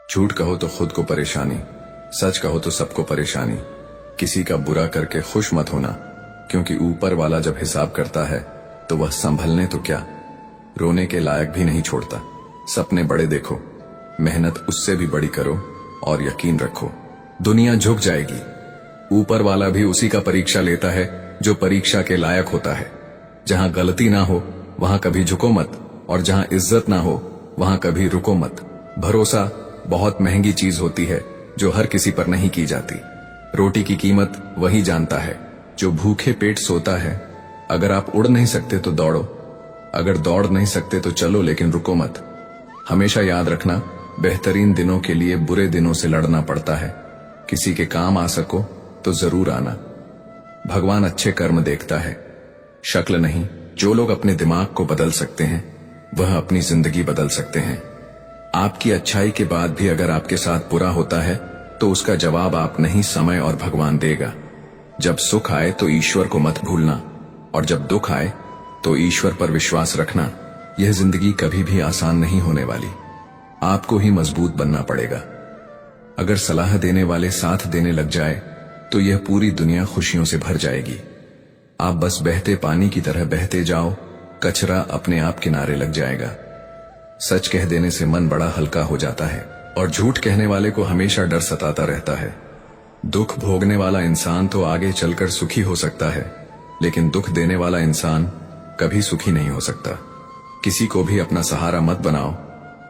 झूठ कहो तो खुद को परेशानी, सच कहो तो सबको परेशानी। किसी का बुरा करके खुश मत होना, क्योंकि ऊपर वाला जब हिसाब करता है तो वह संभलने तो क्या, रोने के लायक भी नहीं छोड़ता। सपने बड़े देखो, मेहनत उससे भी बड़ी करो और यकीन रखो दुनिया झुक जाएगी। ऊपर वाला भी उसी का परीक्षा लेता है जो परीक्षा के लायक होता है। जहां गलती ना हो वहां कभी झुको मत, और जहां इज्जत ना हो वहां कभी रुको मत। भरोसा बहुत महंगी चीज होती है जो हर किसी पर नहीं की जाती। रोटी की कीमत वही जानता है जो भूखे पेट सोता है। अगर आप उड़ नहीं सकते तो दौड़ो, अगर दौड़ नहीं सकते तो चलो, लेकिन रुको मत। हमेशा याद रखना, बेहतरीन दिनों के लिए बुरे दिनों से लड़ना पड़ता है। किसी के काम आ सको तो जरूर आना। भगवान अच्छे कर्म देखता है, शक्ल नहीं। जो लोग अपने दिमाग को बदल सकते हैं वह अपनी जिंदगी बदल सकते हैं। आपकी अच्छाई के बाद भी अगर आपके साथ बुरा होता है तो उसका जवाब आप नहीं, समय और भगवान देगा। जब सुख आए तो ईश्वर को मत भूलना, और जब दुख आए तो ईश्वर पर विश्वास रखना। यह जिंदगी कभी भी आसान नहीं होने वाली, आपको ही मजबूत बनना पड़ेगा। अगर सलाह देने वाले साथ देने लग जाए तो यह पूरी दुनिया खुशियों से भर जाएगी। आप बस बहते पानी की तरह बहते जाओ, कचरा अपने आप किनारे लग जाएगा। सच कह देने से मन बड़ा हल्का हो जाता है, और झूठ कहने वाले को हमेशा डर सताता रहता है। दुख भोगने वाला इंसान तो आगे चलकर सुखी हो सकता है, लेकिन दुख देने वाला इंसान कभी सुखी नहीं हो सकता। किसी को भी अपना सहारा मत बनाओ,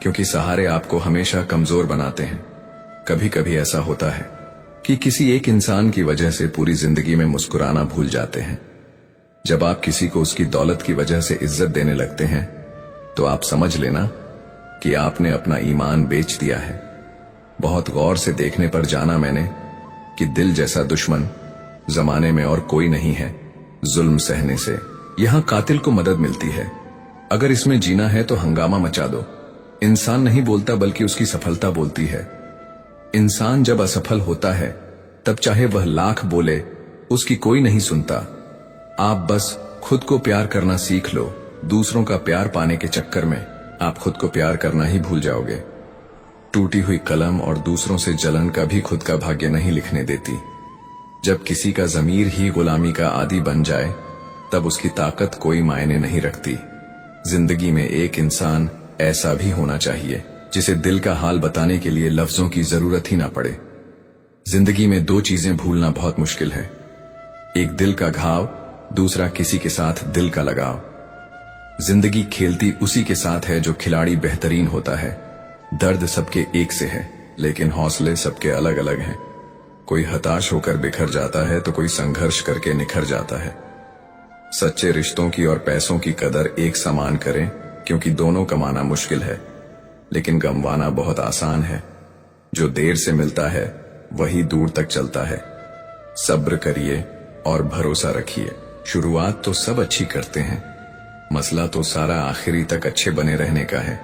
क्योंकि सहारे आपको हमेशा कमजोर बनाते हैं। कभी कभी ऐसा होता है कि किसी एक इंसान की वजह से पूरी जिंदगी में मुस्कुराना भूल जाते हैं। जब आप किसी को उसकी दौलत की वजह से इज्जत देने लगते हैं तो आप समझ लेना कि आपने अपना ईमान बेच दिया है। बहुत गौर से देखने पर जाना मैंने कि दिल जैसा दुश्मन जमाने में और कोई नहीं है। जुल्म सहने से यहां कातिल को मदद मिलती है। अगर इसमें जीना है तो हंगामा मचा दो। इंसान नहीं बोलता बल्कि उसकी सफलता बोलती है। इंसान जब असफल होता है तब चाहे वह लाख बोले उसकी कोई नहीं सुनता। आप बस खुद को प्यार करना सीख लो। दूसरों का प्यार पाने के चक्कर में आप खुद को प्यार करना ही भूल जाओगे। टूटी हुई कलम और दूसरों से जलन कभी खुद का भाग्य नहीं लिखने देती। जब किसी का ज़मीर ही गुलामी का आदी बन जाए तब उसकी ताकत कोई मायने नहीं रखती। जिंदगी में एक इंसान ऐसा भी होना चाहिए जिसे दिल का हाल बताने के लिए लफ्जों की जरूरत ही ना पड़े। जिंदगी में दो चीजें भूलना बहुत मुश्किल है, एक दिल का घाव, दूसरा किसी के साथ दिल का लगाव। जिंदगी खेलती उसी के साथ है जो खिलाड़ी बेहतरीन होता है। दर्द सबके एक से है, लेकिन हौसले सबके अलग अलग हैं। कोई हताश होकर बिखर जाता है तो कोई संघर्ष करके निखर जाता है। सच्चे रिश्तों की और पैसों की कदर एक समान करें, क्योंकि दोनों कमाना मुश्किल है लेकिन गंवाना बहुत आसान है। जो देर से मिलता है वही दूर तक चलता है। सब्र करिए और भरोसा रखिए। शुरुआत तो सब अच्छी करते हैं, मसला तो सारा आखिरी तक अच्छे बने रहने का है।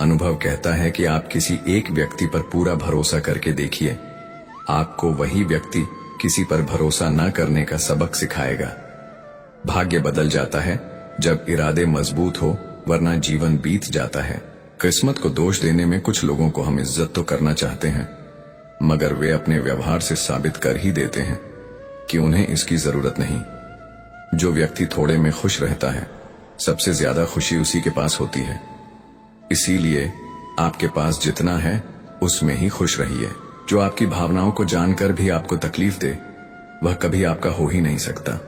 अनुभव कहता है कि आप किसी एक व्यक्ति पर पूरा भरोसा करके देखिए, आपको वही व्यक्ति किसी पर भरोसा न करने का सबक सिखाएगा। भाग्य बदल जाता है जब इरादे मजबूत हो, वरना जीवन बीत जाता है। किस्मत को दोष देने में कुछ लोगों को हम इज्जत तो करना चाहते हैं, मगर वे अपने व्यवहार से साबित कर ही देते हैं कि उन्हें इसकी जरूरत नहीं। जो व्यक्ति थोड़े में खुश रहता है, सबसे ज्यादा खुशी उसी के पास होती है। इसीलिए आपके पास जितना है उसमें ही खुश रहिए। जो आपकी भावनाओं को जानकर भी आपको तकलीफ दे, वह कभी आपका हो ही नहीं सकता।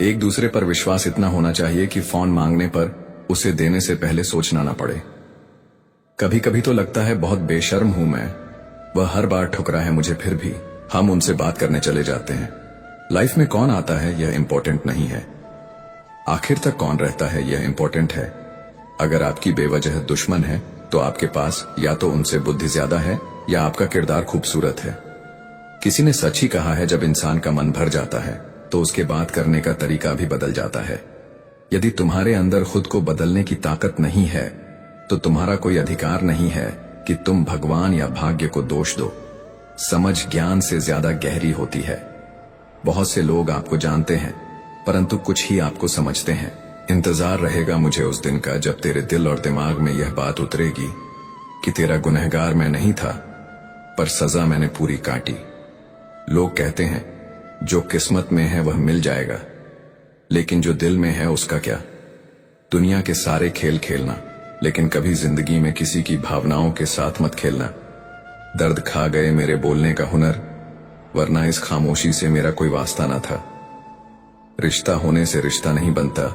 एक दूसरे पर विश्वास इतना होना चाहिए कि फोन मांगने पर उसे देने से पहले सोचना ना पड़े। कभी कभी तो लगता है बहुत बेशर्म हूं मैं, वह हर बार ठुकरा है मुझे, फिर भी हम उनसे बात करने चले जाते हैं। लाइफ में कौन आता है यह इंपॉर्टेंट नहीं है, आखिर तक कौन रहता है यह इंपॉर्टेंट है। अगर आपकी बेवजह दुश्मन है तो आपके पास या तो उनसे बुद्धि ज्यादा है या आपका किरदार खूबसूरत है। किसी ने सच ही कहा है, जब इंसान का मन भर जाता है तो उसके बात करने का तरीका भी बदल जाता है। यदि तुम्हारे अंदर खुद को बदलने की ताकत नहीं है तो तुम्हारा कोई अधिकार नहीं है कि तुम भगवान या भाग्य को दोष दो। समझ ज्ञान से ज्यादा गहरी होती है। बहुत से लोग आपको जानते हैं परंतु कुछ ही आपको समझते हैं। इंतजार रहेगा मुझे उस दिन का जब तेरे दिल और दिमाग में यह बात उतरेगी कि तेरा गुनहगार मैं नहीं था, पर सजा मैंने पूरी काटी। लोग कहते हैं जो किस्मत में है वह मिल जाएगा, लेकिन जो दिल में है उसका क्या। दुनिया के सारे खेल खेलना, लेकिन कभी जिंदगी में किसी की भावनाओं के साथ मत खेलना। दर्द खा गए मेरे बोलने का हुनर, वरना इस खामोशी से मेरा कोई वास्ता ना था। रिश्ता होने से रिश्ता नहीं बनता,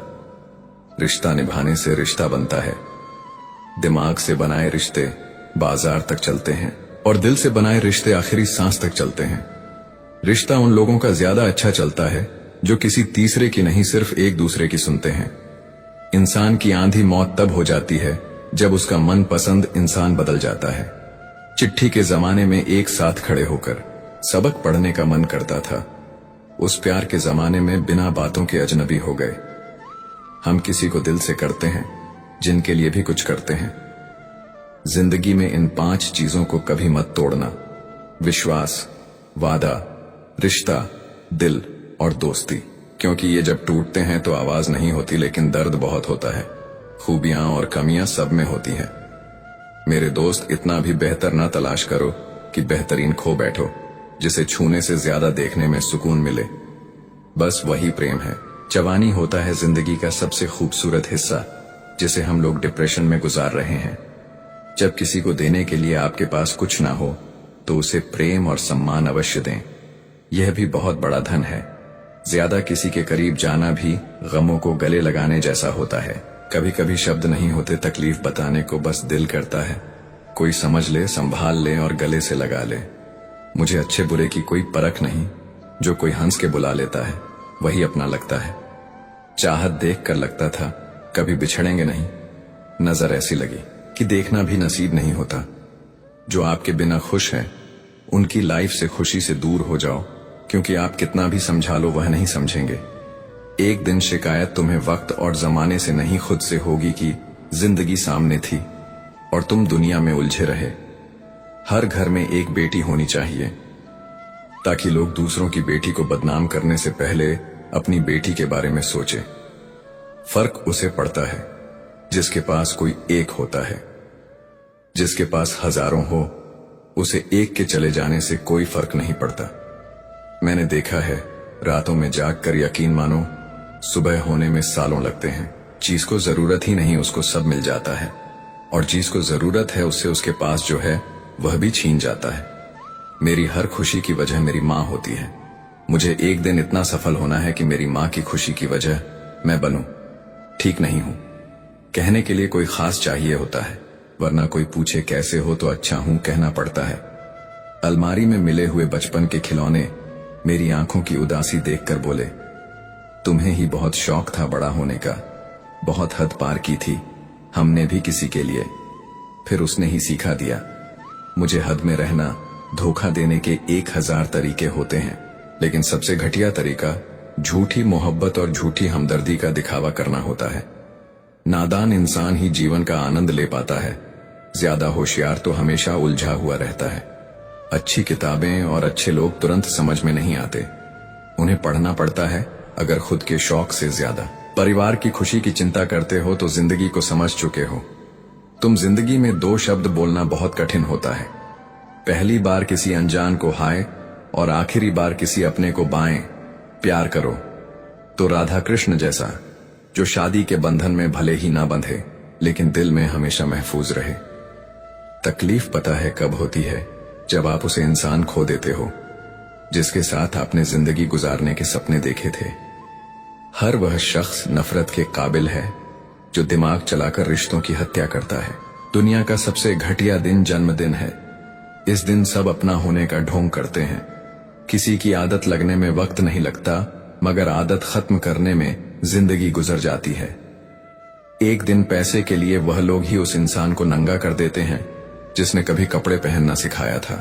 रिश्ता निभाने से रिश्ता बनता है। दिमाग से बनाए रिश्ते बाजार तक चलते हैं, और दिल से बनाए रिश्ते आखिरी सांस तक चलते हैं। रिश्ता उन लोगों का ज्यादा अच्छा चलता है जो किसी तीसरे की नहीं, सिर्फ एक दूसरे की सुनते हैं। इंसान की आंधी मौत तब हो जाती है जब उसका मनपसंद इंसान बदल जाता है। चिट्ठी के जमाने में एक साथ खड़े होकर सबक पढ़ने का मन करता था, उस प्यार के जमाने में बिना बातों के अजनबी हो गए। हम किसी को दिल से करते हैं जिनके लिए भी कुछ करते हैं। जिंदगी में इन 5 चीजों को कभी मत तोड़ना: विश्वास, वादा, रिश्ता, दिल और दोस्ती। क्योंकि ये जब टूटते हैं तो आवाज नहीं होती, लेकिन दर्द बहुत होता है। खूबियां और कमियां सब में होती हैं। मेरे दोस्त, इतना भी बेहतर ना तलाश करो कि बेहतरीन खो बैठो, जिसे छूने से ज्यादा देखने में सुकून मिले। बस वही प्रेम है। जवानी होता है जिंदगी का सबसे खूबसूरत हिस्सा, जिसे हम लोग डिप्रेशन में गुजार रहे हैं। जब किसी को देने के लिए आपके पास कुछ ना हो, तो उसे प्रेम और सम्मान अवश्य दें। यह भी बहुत बड़ा धन है। ज्यादा किसी के करीब जाना भी गमों को गले लगाने जैसा होता है। कभी कभी शब्द नहीं होते तकलीफ बताने को, बस दिल करता है कोई समझ ले, संभाल ले और गले से लगा ले। मुझे अच्छे बुरे की कोई परख नहीं, जो कोई हंस के बुला लेता है वही अपना लगता है। चाहत देख कर लगता था कभी बिछड़ेंगे नहीं, नजर ऐसी लगी कि देखना भी नसीब नहीं होता। जो आपके बिना खुश हैं, उनकी लाइफ से खुशी से दूर हो जाओ, क्योंकि आप कितना भी समझा लो वह नहीं समझेंगे। एक दिन शिकायत तुम्हें वक्त और जमाने से नहीं, खुद से होगी कि जिंदगी सामने थी और तुम दुनिया में उलझे रहे। हर घर में एक बेटी होनी चाहिए, ताकि लोग दूसरों की बेटी को बदनाम करने से पहले अपनी बेटी के बारे में सोचे। फर्क उसे पड़ता है जिसके पास कोई एक होता है। जिसके पास हजारों हो, उसे एक के चले जाने से कोई फर्क नहीं पड़ता। मैंने देखा है, रातों में जागकर यकीन मानो, सुबह होने में सालों लगते हैं। चीज को जरूरत ही नहीं, उसको सब मिल जाता है, और चीज को जरूरत है उससे उसके पास जो है वह भी छीन जाता है। मेरी हर खुशी की वजह मेरी माँ होती है। मुझे एक दिन इतना सफल होना है कि मेरी माँ की खुशी की वजह मैं बनूं। ठीक नहीं हूं कहने के लिए कोई खास चाहिए होता है, वरना कोई पूछे कैसे हो तो अच्छा हूं कहना पड़ता है। अलमारी में मिले हुए बचपन के खिलौने मेरी आंखों की उदासी देखकर बोले, तुम्हें ही बहुत शौक था बड़ा होने का। बहुत हद पार की थी हमने भी किसी के लिए, फिर उसने ही सिखा दिया। मुझे हद में रहना, धोखा देने के 1000 तरीके होते हैं, लेकिन सबसे घटिया तरीका झूठी मोहब्बत और झूठी हमदर्दी का दिखावा करना होता है। नादान इंसान ही जीवन का आनंद ले पाता है, ज्यादा होशियार तो हमेशा उलझा हुआ रहता है। अच्छी किताबें और अच्छे लोग तुरंत समझ में नहीं आते, उन्हें पढ़ना पड़ता है, अगर खुद के शौक से ज्यादा। परिवार की खुशी की चिंता करते हो तो जिंदगी को समझ चुके हो। तुम जिंदगी में 2 शब्द बोलना बहुत कठिन होता है। पहली बार किसी अनजान को हाय और आखिरी बार किसी अपने को बाएं। प्यार करो तो राधा कृष्ण जैसा, जो शादी के बंधन में भले ही ना बंधे, लेकिन दिल में हमेशा महफूज रहे। तकलीफ पता है कब होती है, जब आप उसे इंसान खो देते हो जिसके साथ आपने जिंदगी गुजारने के सपने देखे थे। हर वह शख्स नफरत के काबिल है जो दिमाग चलाकर रिश्तों की हत्या करता है। दुनिया का सबसे घटिया दिन जन्मदिन है। इस दिन सब अपना होने का ढोंग करते हैं। किसी की आदत लगने में वक्त नहीं लगता, मगर आदत खत्म करने में जिंदगी गुजर जाती है। एक दिन पैसे के लिए वह लोग ही उस इंसान को नंगा कर देते हैं जिसने कभी कपड़े पहनना सिखाया था।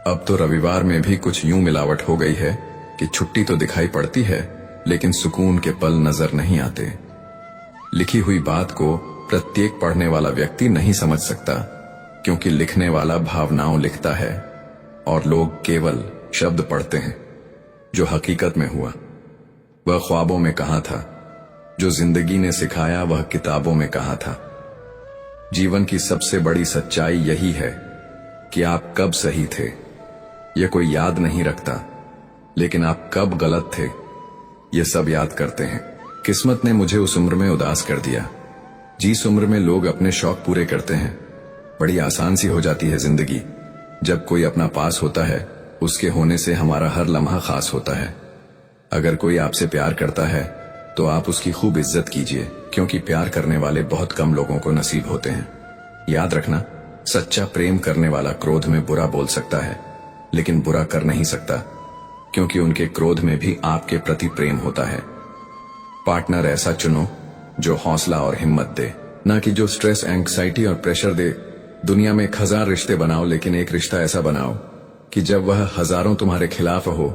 अब तो रविवार में भी कुछ यूं मिलावट हो गई है कि छुट्टी तो दिखाई पड़ती है, लेकिन सुकून के पल नजर नहीं आते। लिखी हुई बात को प्रत्येक पढ़ने वाला व्यक्ति नहीं समझ सकता, क्योंकि लिखने वाला भावनाओं लिखता है और लोग केवल शब्द पढ़ते हैं। जो हकीकत में हुआ वह ख्वाबों में कहां था, जो जिंदगी ने सिखाया वह किताबों में कहां था। जीवन की सबसे बड़ी सच्चाई यही है कि आप कब सही थे ये कोई याद नहीं रखता, लेकिन आप कब गलत थे ये सब याद करते हैं। किस्मत ने मुझे उस उम्र में उदास कर दिया जिस उम्र में लोग अपने शौक पूरे करते हैं। बड़ी आसान सी हो जाती है जिंदगी। जब कोई अपना पास होता है उसके होने से हमारा हर लम्हा खास होता है। अगर कोई आपसे प्यार करता है तो आप उसकी खूब इज्जत कीजिए, क्योंकि प्यार करने वाले बहुत कम लोगों को नसीब होते हैं। याद रखना, सच्चा प्रेम करने वाला क्रोध में बुरा बोल सकता है लेकिन बुरा कर नहीं सकता, क्योंकि उनके क्रोध में भी आपके प्रति प्रेम होता है। पार्टनर ऐसा चुनो जो हौसला और हिम्मत दे, ना कि जो स्ट्रेस, एंग्जाइटी और प्रेशर दे। दुनिया में 1000 रिश्ते बनाओ, लेकिन एक रिश्ता ऐसा बनाओ कि जब वह हजारों तुम्हारे खिलाफ हो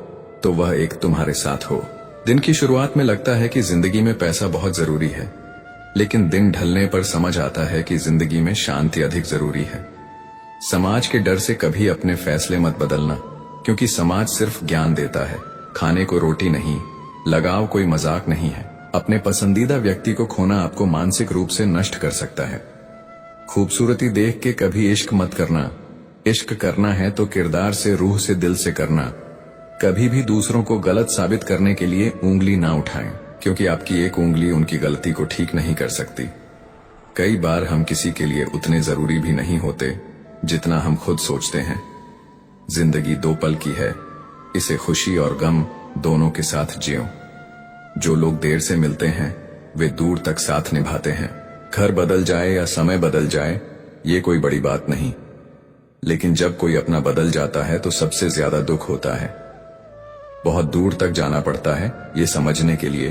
तो वह एक तुम्हारे साथ हो। दिन की शुरुआत में लगता है कि जिंदगी में पैसा बहुत जरूरी है, लेकिन दिन ढलने पर समझ आता है कि जिंदगी में शांति अधिक जरूरी है। समाज के डर से कभी अपने फैसले मत बदलना, क्योंकि समाज सिर्फ ज्ञान देता है, खाने को रोटी नहीं। लगाव कोई मजाक नहीं है। अपने पसंदीदा व्यक्ति को खोना आपको मानसिक रूप से नष्ट कर सकता है। खूबसूरती देख के कभी इश्क मत करना। इश्क करना है तो किरदार से, रूह से, दिल से करना। कभी भी दूसरों को गलत साबित करने के लिए उंगली ना उठाएं, क्योंकि आपकी एक उंगली उनकी गलती को ठीक नहीं कर सकती। कई बार हम किसी के लिए उतने जरूरी भी नहीं होते जितना हम खुद सोचते हैं। जिंदगी 2 पल की है, इसे खुशी और गम दोनों के साथ जियो। जो लोग देर से मिलते हैं वे दूर तक साथ निभाते हैं। घर बदल जाए या समय बदल जाए ये कोई बड़ी बात नहीं, लेकिन जब कोई अपना बदल जाता है तो सबसे ज्यादा दुख होता है। बहुत दूर तक जाना पड़ता है ये समझने के लिए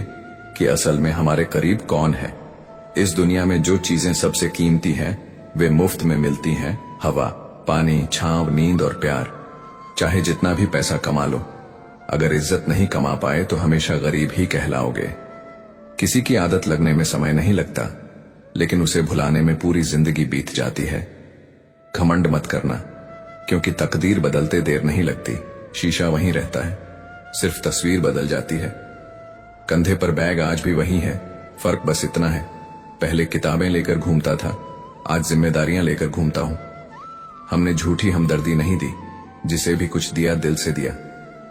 कि असल में हमारे करीब कौन है। इस दुनिया में जो चीजें सबसे कीमती हैं वे मुफ्त में मिलती हैं। हवा, पानी, छांव, नींद और प्यार। चाहे जितना भी पैसा कमा लो, अगर इज्जत नहीं कमा पाए तो हमेशा गरीब ही कहलाओगे। किसी की आदत लगने में समय नहीं लगता, लेकिन उसे भुलाने में पूरी जिंदगी बीत जाती है। घमंड मत करना, क्योंकि तकदीर बदलते देर नहीं लगती। शीशा वहीं रहता है, सिर्फ तस्वीर बदल जाती है। कंधे पर बैग आज भी वही है, फर्क बस इतना है, पहले किताबें लेकर घूमता था, आज जिम्मेदारियां लेकर घूमता हूं। हमने झूठी हमदर्दी नहीं दी, जिसे भी कुछ दिया दिल से दिया।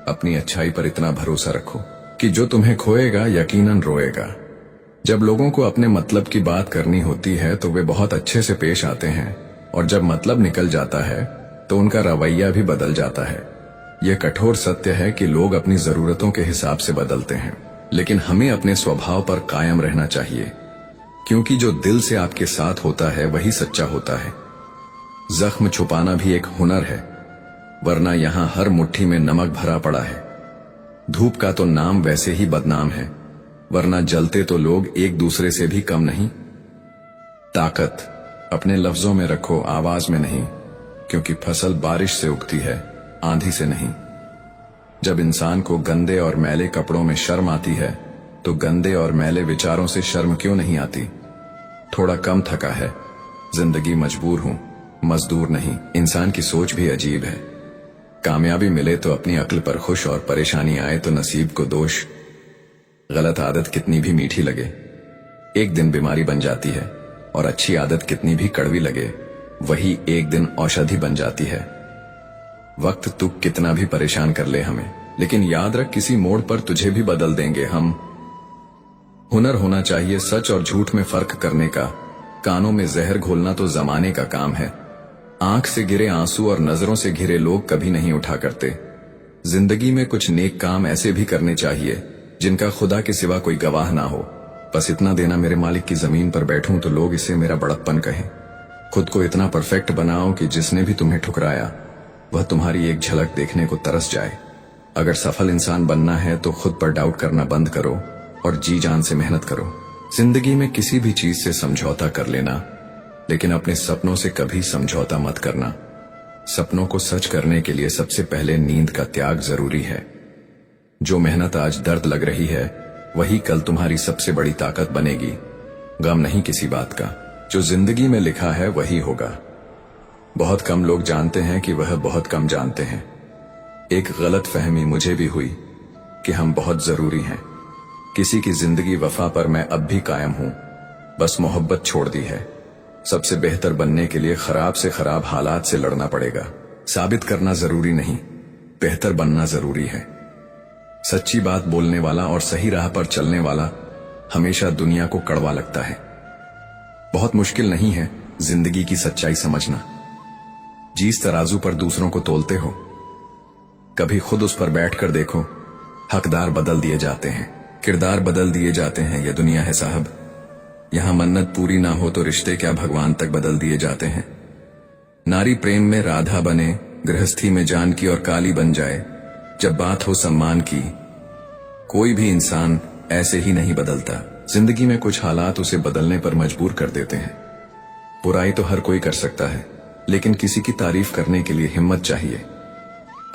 अपनी अच्छाई पर इतना भरोसा रखो कि जो तुम्हें खोएगा यकीनन रोएगा। जब लोगों को अपने मतलब की बात करनी होती है तो वे बहुत अच्छे से पेश आते हैं, और जब मतलब निकल जाता है तो उनका रवैया भी बदल जाता है। यह कठोर सत्य है कि लोग अपनी जरूरतों के हिसाब से बदलते हैं, लेकिन हमें अपने स्वभाव पर कायम रहना चाहिए, क्योंकि जो दिल से आपके साथ होता है वही सच्चा होता है। जख्म छुपाना भी एक हुनर है, वरना यहां हर मुट्ठी में नमक भरा पड़ा है। धूप का तो नाम वैसे ही बदनाम है, वरना जलते तो लोग एक दूसरे से भी कम नहीं। ताकत अपने लफ्जों में रखो, आवाज में नहीं, क्योंकि फसल बारिश से उगती है, आंधी से नहीं। जब इंसान को गंदे और मैले कपड़ों में शर्म आती है तो गंदे और मैले विचारों से शर्म क्यों नहीं आती। थोड़ा कम थका है, जिंदगी मजबूर हूं, मजदूर नहीं। इंसान की सोच भी अजीब है। कामयाबी मिले तो अपनी अक्ल पर खुश, और परेशानी आए तो नसीब को दोष। गलत आदत कितनी भी मीठी लगे, एक दिन बीमारी बन जाती है, और अच्छी आदत कितनी भी कड़वी लगे, वही एक दिन औषधि बन जाती है। वक्त तुक कितना भी परेशान कर ले हमें, लेकिन याद रख किसी मोड़ पर तुझे भी बदल देंगे हम। हुनर होना चाहिए सच और झूठ में फर्क करने का। कानों में जहर घोलना तो जमाने का काम है। आंख से गिरे आंसू और नजरों से घिरे लोग कभी नहीं उठा करते। जिंदगी में कुछ नेक काम ऐसे भी करने चाहिए जिनका खुदा के सिवा कोई गवाह ना हो। बस इतना देना, मेरे मालिक की जमीन पर बैठूं तो लोग इसे मेरा बड़प्पन कहें। खुद को इतना परफेक्ट बनाओ कि जिसने भी तुम्हें ठुकराया वह तुम्हारी एक झलक देखने को तरस जाए। अगर सफल इंसान बनना है तो खुद पर डाउट करना बंद करो और जी जान से मेहनत करो। जिंदगी में किसी भी चीज से समझौता कर लेना, लेकिन अपने सपनों से कभी समझौता मत करना। सपनों को सच करने के लिए सबसे पहले नींद का त्याग जरूरी है। जो मेहनत आज दर्द लग रही है वही कल तुम्हारी सबसे बड़ी ताकत बनेगी। गम नहीं किसी बात का, जो जिंदगी में लिखा है वही होगा। बहुत कम लोग जानते हैं कि वह बहुत कम जानते हैं। एक गलत फहमी मुझे भी हुई कि हम बहुत जरूरी हैं। किसी की जिंदगी वफा पर मैं अब भी कायम हूं, बस मोहब्बत छोड़ दी है। सबसे बेहतर बनने के लिए खराब से खराब हालात से लड़ना पड़ेगा। साबित करना जरूरी नहीं, बेहतर बनना जरूरी है। सच्ची बात बोलने वाला और सही राह पर चलने वाला हमेशा दुनिया को कड़वा लगता है। बहुत मुश्किल नहीं है जिंदगी की सच्चाई समझना। जिस तराजू पर दूसरों को तोलते हो, कभी खुद उस पर बैठकर देखो। हकदार बदल दिए जाते हैं, किरदार बदल दिए जाते हैं। यह दुनिया है साहब, यहां मन्नत पूरी ना हो तो रिश्ते क्या भगवान तक बदल दिए जाते हैं। नारी प्रेम में राधा बने, गृहस्थी में जानकी और काली बन जाए। जब बात हो सम्मान की, कोई भी इंसान ऐसे ही नहीं बदलता। जिंदगी में कुछ हालात उसे बदलने पर मजबूर कर देते हैं। बुराई तो हर कोई कर सकता है, लेकिन किसी की तारीफ करने के लिए हिम्मत चाहिए।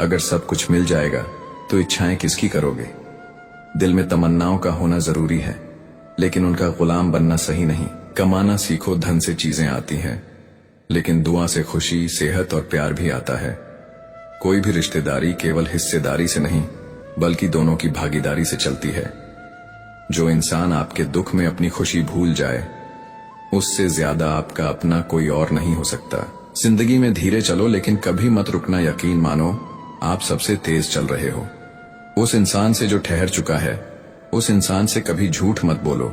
अगर सब कुछ मिल जाएगा तो इच्छाएं किसकी करोगे। दिल में तमन्नाओं का होना जरूरी है, लेकिन उनका गुलाम बनना सही नहीं। कमाना सीखो, धन से चीजें आती हैं, लेकिन दुआ से खुशी, सेहत और प्यार भी आता है। कोई भी रिश्तेदारी केवल हिस्सेदारी से नहीं, बल्कि दोनों की भागीदारी से चलती है। जो इंसान आपके दुख में अपनी खुशी भूल जाए, उससे ज्यादा आपका अपना कोई और नहीं हो सकता। जिंदगी में धीरे चलो, लेकिन कभी मत रुकना। यकीन मानो आप सबसे तेज चल रहे हो। उस इंसान से जो ठहर चुका है, उस इंसान से कभी झूठ मत बोलो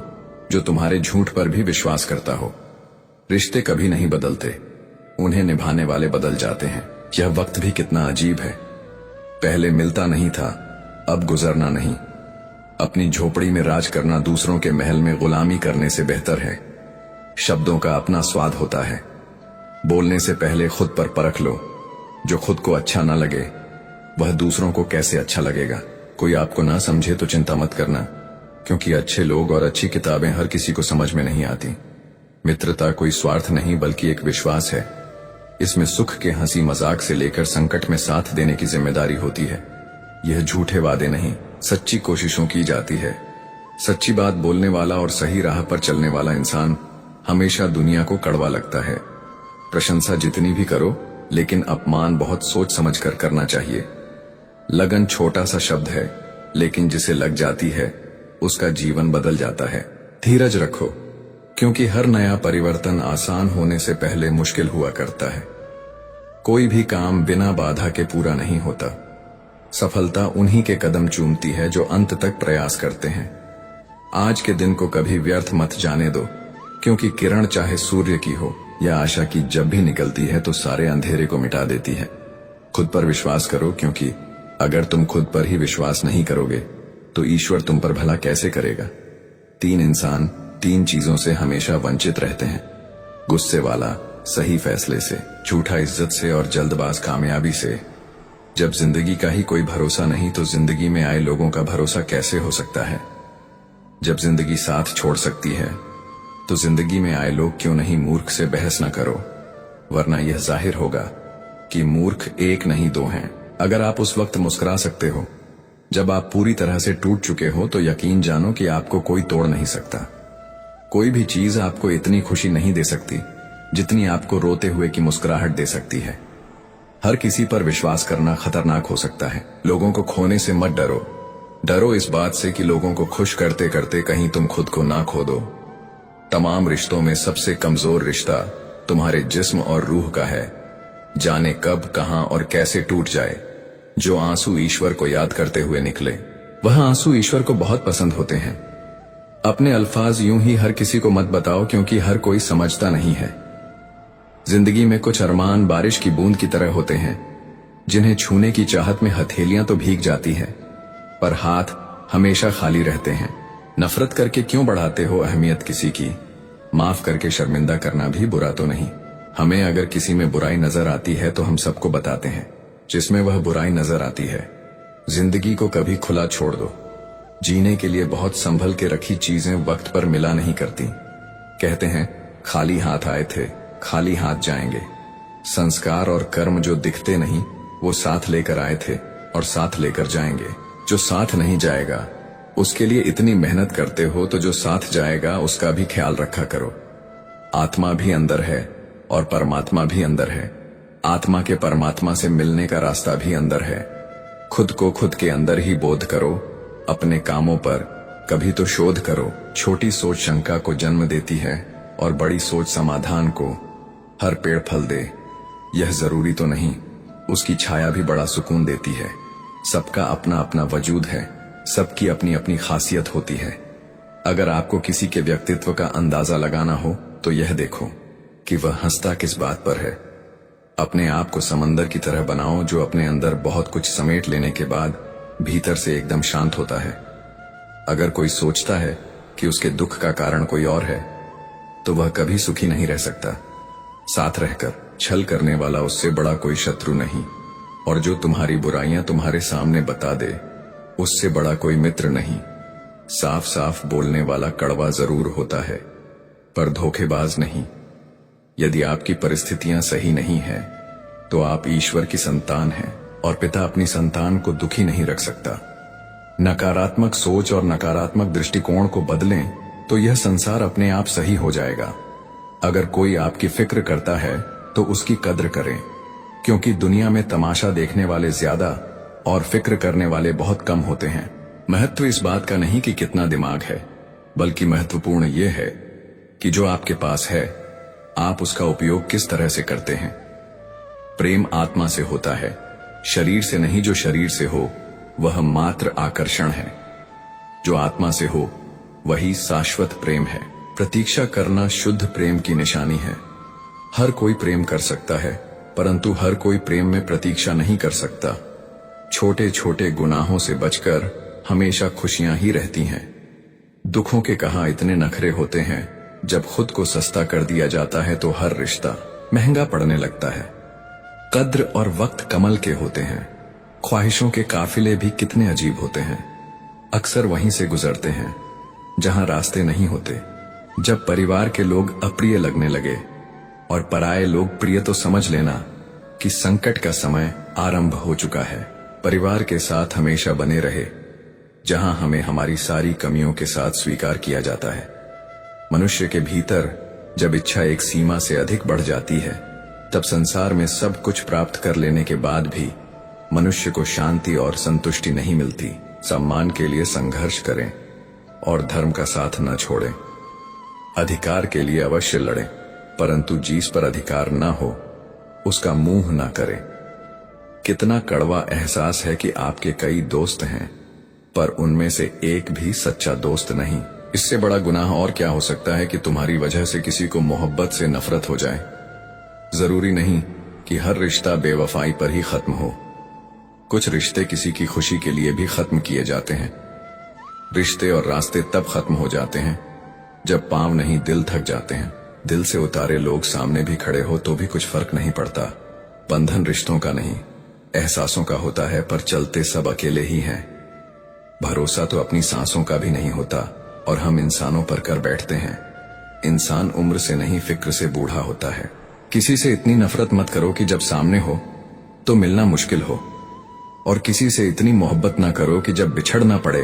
जो तुम्हारे झूठ पर भी विश्वास करता हो। रिश्ते कभी नहीं बदलते, उन्हें निभाने वाले बदल जाते हैं। यह वक्त भी कितना अजीब है, पहले मिलता नहीं था, अब गुजरना नहीं। अपनी झोपड़ी में राज करना दूसरों के महल में गुलामी करने से बेहतर है। शब्दों का अपना स्वाद होता है, बोलने से पहले खुद पर परख लो। जो खुद को अच्छा ना लगे, वह दूसरों को कैसे अच्छा लगेगा। कोई आपको ना समझे तो चिंता मत करना, क्योंकि अच्छे लोग और अच्छी किताबें हर किसी को समझ में नहीं आती। मित्रता कोई स्वार्थ नहीं, बल्कि एक विश्वास है। इसमें सुख के हंसी मजाक से लेकर संकट में साथ देने की जिम्मेदारी होती है। यह झूठे वादे नहीं, सच्ची कोशिशों की जाती है। सच्ची बात बोलने वाला और सही राह पर चलने वाला इंसान हमेशा दुनिया को कड़वा लगता है। प्रशंसा जितनी भी करो, लेकिन अपमान बहुत सोच समझ कर करना चाहिए। लगन छोटा सा शब्द है, लेकिन जिसे लग जाती है उसका जीवन बदल जाता है। धीरज रखो, क्योंकि हर नया परिवर्तन आसान होने से पहले मुश्किल हुआ करता है। कोई भी काम बिना बाधा के पूरा नहीं होता। सफलता उन्हीं के कदम चूमती है जो अंत तक प्रयास करते हैं। आज के दिन को कभी व्यर्थ मत जाने दो, क्योंकि किरण चाहे सूर्य की हो या आशा की, जब भी निकलती है तो सारे अंधेरे को मिटा देती है। खुद पर विश्वास करो, क्योंकि अगर तुम खुद पर ही विश्वास नहीं करोगे तो ईश्वर तुम पर भला कैसे करेगा। 3 इंसान 3 चीजों से हमेशा वंचित रहते हैं, गुस्से वाला सही फैसले से, झूठा इज्जत से और जल्दबाज कामयाबी से। जब जिंदगी का ही कोई भरोसा नहीं तो जिंदगी में आए लोगों का भरोसा कैसे हो सकता है। जब जिंदगी साथ छोड़ सकती है तो जिंदगी में आए लोग क्यों नहीं। मूर्ख से बहस न करो, वरना यह जाहिर होगा कि मूर्ख एक नहीं 2 हैं। अगर आप उस वक्त मुस्कुरा सकते हो जब आप पूरी तरह से टूट चुके हो, तो यकीन जानो कि आपको कोई तोड़ नहीं सकता। कोई भी चीज आपको इतनी खुशी नहीं दे सकती जितनी आपको रोते हुए की मुस्कुराहट दे सकती है। हर किसी पर विश्वास करना खतरनाक हो सकता है। लोगों को खोने से मत डरो, डरो इस बात से कि लोगों को खुश करते करते कहीं तुम खुद को ना खो दो। तमाम रिश्तों में सबसे कमजोर रिश्ता तुम्हारे जिस्म और रूह का है। जाने कब, कहां और कैसे टूट जाए। जो आंसू ईश्वर को याद करते हुए निकले, वह आंसू ईश्वर को बहुत पसंद होते हैं। अपने अल्फाज यूं ही हर किसी को मत बताओ, क्योंकि हर कोई समझता नहीं है। जिंदगी में कुछ अरमान बारिश की बूंद की तरह होते हैं, जिन्हें छूने की चाहत में हथेलियां तो भीग जाती हैं, पर हाथ हमेशा खाली रहते हैं। नफरत करके क्यों बढ़ाते हो अहमियत किसी की। माफ करके शर्मिंदा करना भी बुरा तो नहीं। हमें अगर किसी में बुराई नजर आती है तो हम सबको बताते हैं जिसमें वह बुराई नजर आती है। जिंदगी को कभी खुला छोड़ दो। जीने के लिए बहुत संभल के रखी चीजें वक्त पर मिला नहीं करती। कहते हैं खाली हाथ आए थे, खाली हाथ जाएंगे। संस्कार और कर्म जो दिखते नहीं, वो साथ लेकर आए थे और साथ लेकर जाएंगे। जो साथ नहीं जाएगा उसके लिए इतनी मेहनत करते हो, तो जो साथ जाएगा उसका भी ख्याल रखा करो। आत्मा भी अंदर है और परमात्मा भी अंदर है। आत्मा के परमात्मा से मिलने का रास्ता भी अंदर है। खुद को खुद के अंदर ही बोध करो। अपने कामों पर कभी तो शोध करो। छोटी सोच शंका को जन्म देती है और बड़ी सोच समाधान को। हर पेड़ फल दे यह जरूरी तो नहीं, उसकी छाया भी बड़ा सुकून देती है। सबका अपना अपना वजूद है, सबकी अपनी अपनी खासियत होती है। अगर आपको किसी के व्यक्तित्व का अंदाजा लगाना हो तो यह देखो कि वह हंसता किस बात पर है। अपने आप को समंदर की तरह बनाओ जो अपने अंदर बहुत कुछ समेट लेने के बाद भीतर से एकदम शांत होता है। अगर कोई सोचता है कि उसके दुख का कारण कोई और है तो वह कभी सुखी नहीं रह सकता। साथ रहकर छल करने वाला उससे बड़ा कोई शत्रु नहीं, और जो तुम्हारी बुराइयां तुम्हारे सामने बता दे उससे बड़ा कोई मित्र नहीं। साफ साफ बोलने वाला कड़वा जरूर होता है पर धोखेबाज नहीं। यदि आपकी परिस्थितियां सही नहीं है तो आप ईश्वर की संतान हैं और पिता अपनी संतान को दुखी नहीं रख सकता। नकारात्मक सोच और नकारात्मक दृष्टिकोण को बदलें तो यह संसार अपने आप सही हो जाएगा। अगर कोई आपकी फिक्र करता है तो उसकी कद्र करें, क्योंकि दुनिया में तमाशा देखने वाले ज्यादा और फिक्र करने वाले बहुत कम होते हैं। महत्व इस बात का नहीं कि कितना दिमाग है, बल्कि महत्वपूर्ण यह है कि जो आपके पास है आप उसका उपयोग किस तरह से करते हैं। प्रेम आत्मा से होता है, शरीर से नहीं। जो शरीर से हो वह मात्र आकर्षण है, जो आत्मा से हो वही शाश्वत प्रेम है। प्रतीक्षा करना शुद्ध प्रेम की निशानी है। हर कोई प्रेम कर सकता है, परंतु हर कोई प्रेम में प्रतीक्षा नहीं कर सकता। छोटे छोटे गुनाहों से बचकर हमेशा खुशियां ही रहती हैं। दुखों के कहां इतने नखरे होते हैं। जब खुद को सस्ता कर दिया जाता है तो हर रिश्ता महंगा पड़ने लगता है। कद्र और वक्त कमल के होते हैं। ख्वाहिशों के काफिले भी कितने अजीब होते हैं, अक्सर वहीं से गुजरते हैं जहां रास्ते नहीं होते। जब परिवार के लोग अप्रिय लगने लगे और पराये लोग प्रिय, तो समझ लेना कि संकट का समय आरंभ हो चुका है। परिवार के साथ हमेशा बने रहे जहां हमें हमारी सारी कमियों के साथ स्वीकार किया जाता है। मनुष्य के भीतर जब इच्छा एक सीमा से अधिक बढ़ जाती है तब संसार में सब कुछ प्राप्त कर लेने के बाद भी मनुष्य को शांति और संतुष्टि नहीं मिलती। सम्मान के लिए संघर्ष करें और धर्म का साथ न छोड़ें। अधिकार के लिए अवश्य लड़ें, परंतु जिस पर अधिकार न हो उसका मुंह न करें। कितना कड़वा एहसास है कि आपके कई दोस्त हैं पर उनमें से एक भी सच्चा दोस्त नहीं। इससे बड़ा गुनाह और क्या हो सकता है कि तुम्हारी वजह से किसी को मोहब्बत से नफरत हो जाए। जरूरी नहीं कि हर रिश्ता बेवफाई पर ही खत्म हो। कुछ रिश्ते किसी की खुशी के लिए भी खत्म किए जाते हैं। रिश्ते और रास्ते तब खत्म हो जाते हैं जब पांव नहीं दिल थक जाते हैं। दिल से उतारे लोग सामने भी खड़े हो तो भी कुछ फर्क नहीं पड़ता। बंधन रिश्तों का नहीं एहसासों का होता है, पर चलते सब अकेले ही हैं। भरोसा तो अपनी सांसों का भी नहीं होता और हम इंसानों पर कर बैठते हैं। इंसान उम्र से नहीं फिक्र से बूढ़ा होता है। किसी से इतनी नफरत मत करो कि जब सामने हो तो मिलना मुश्किल हो, और किसी से इतनी मोहब्बत ना करो कि जब बिछड़ना पड़े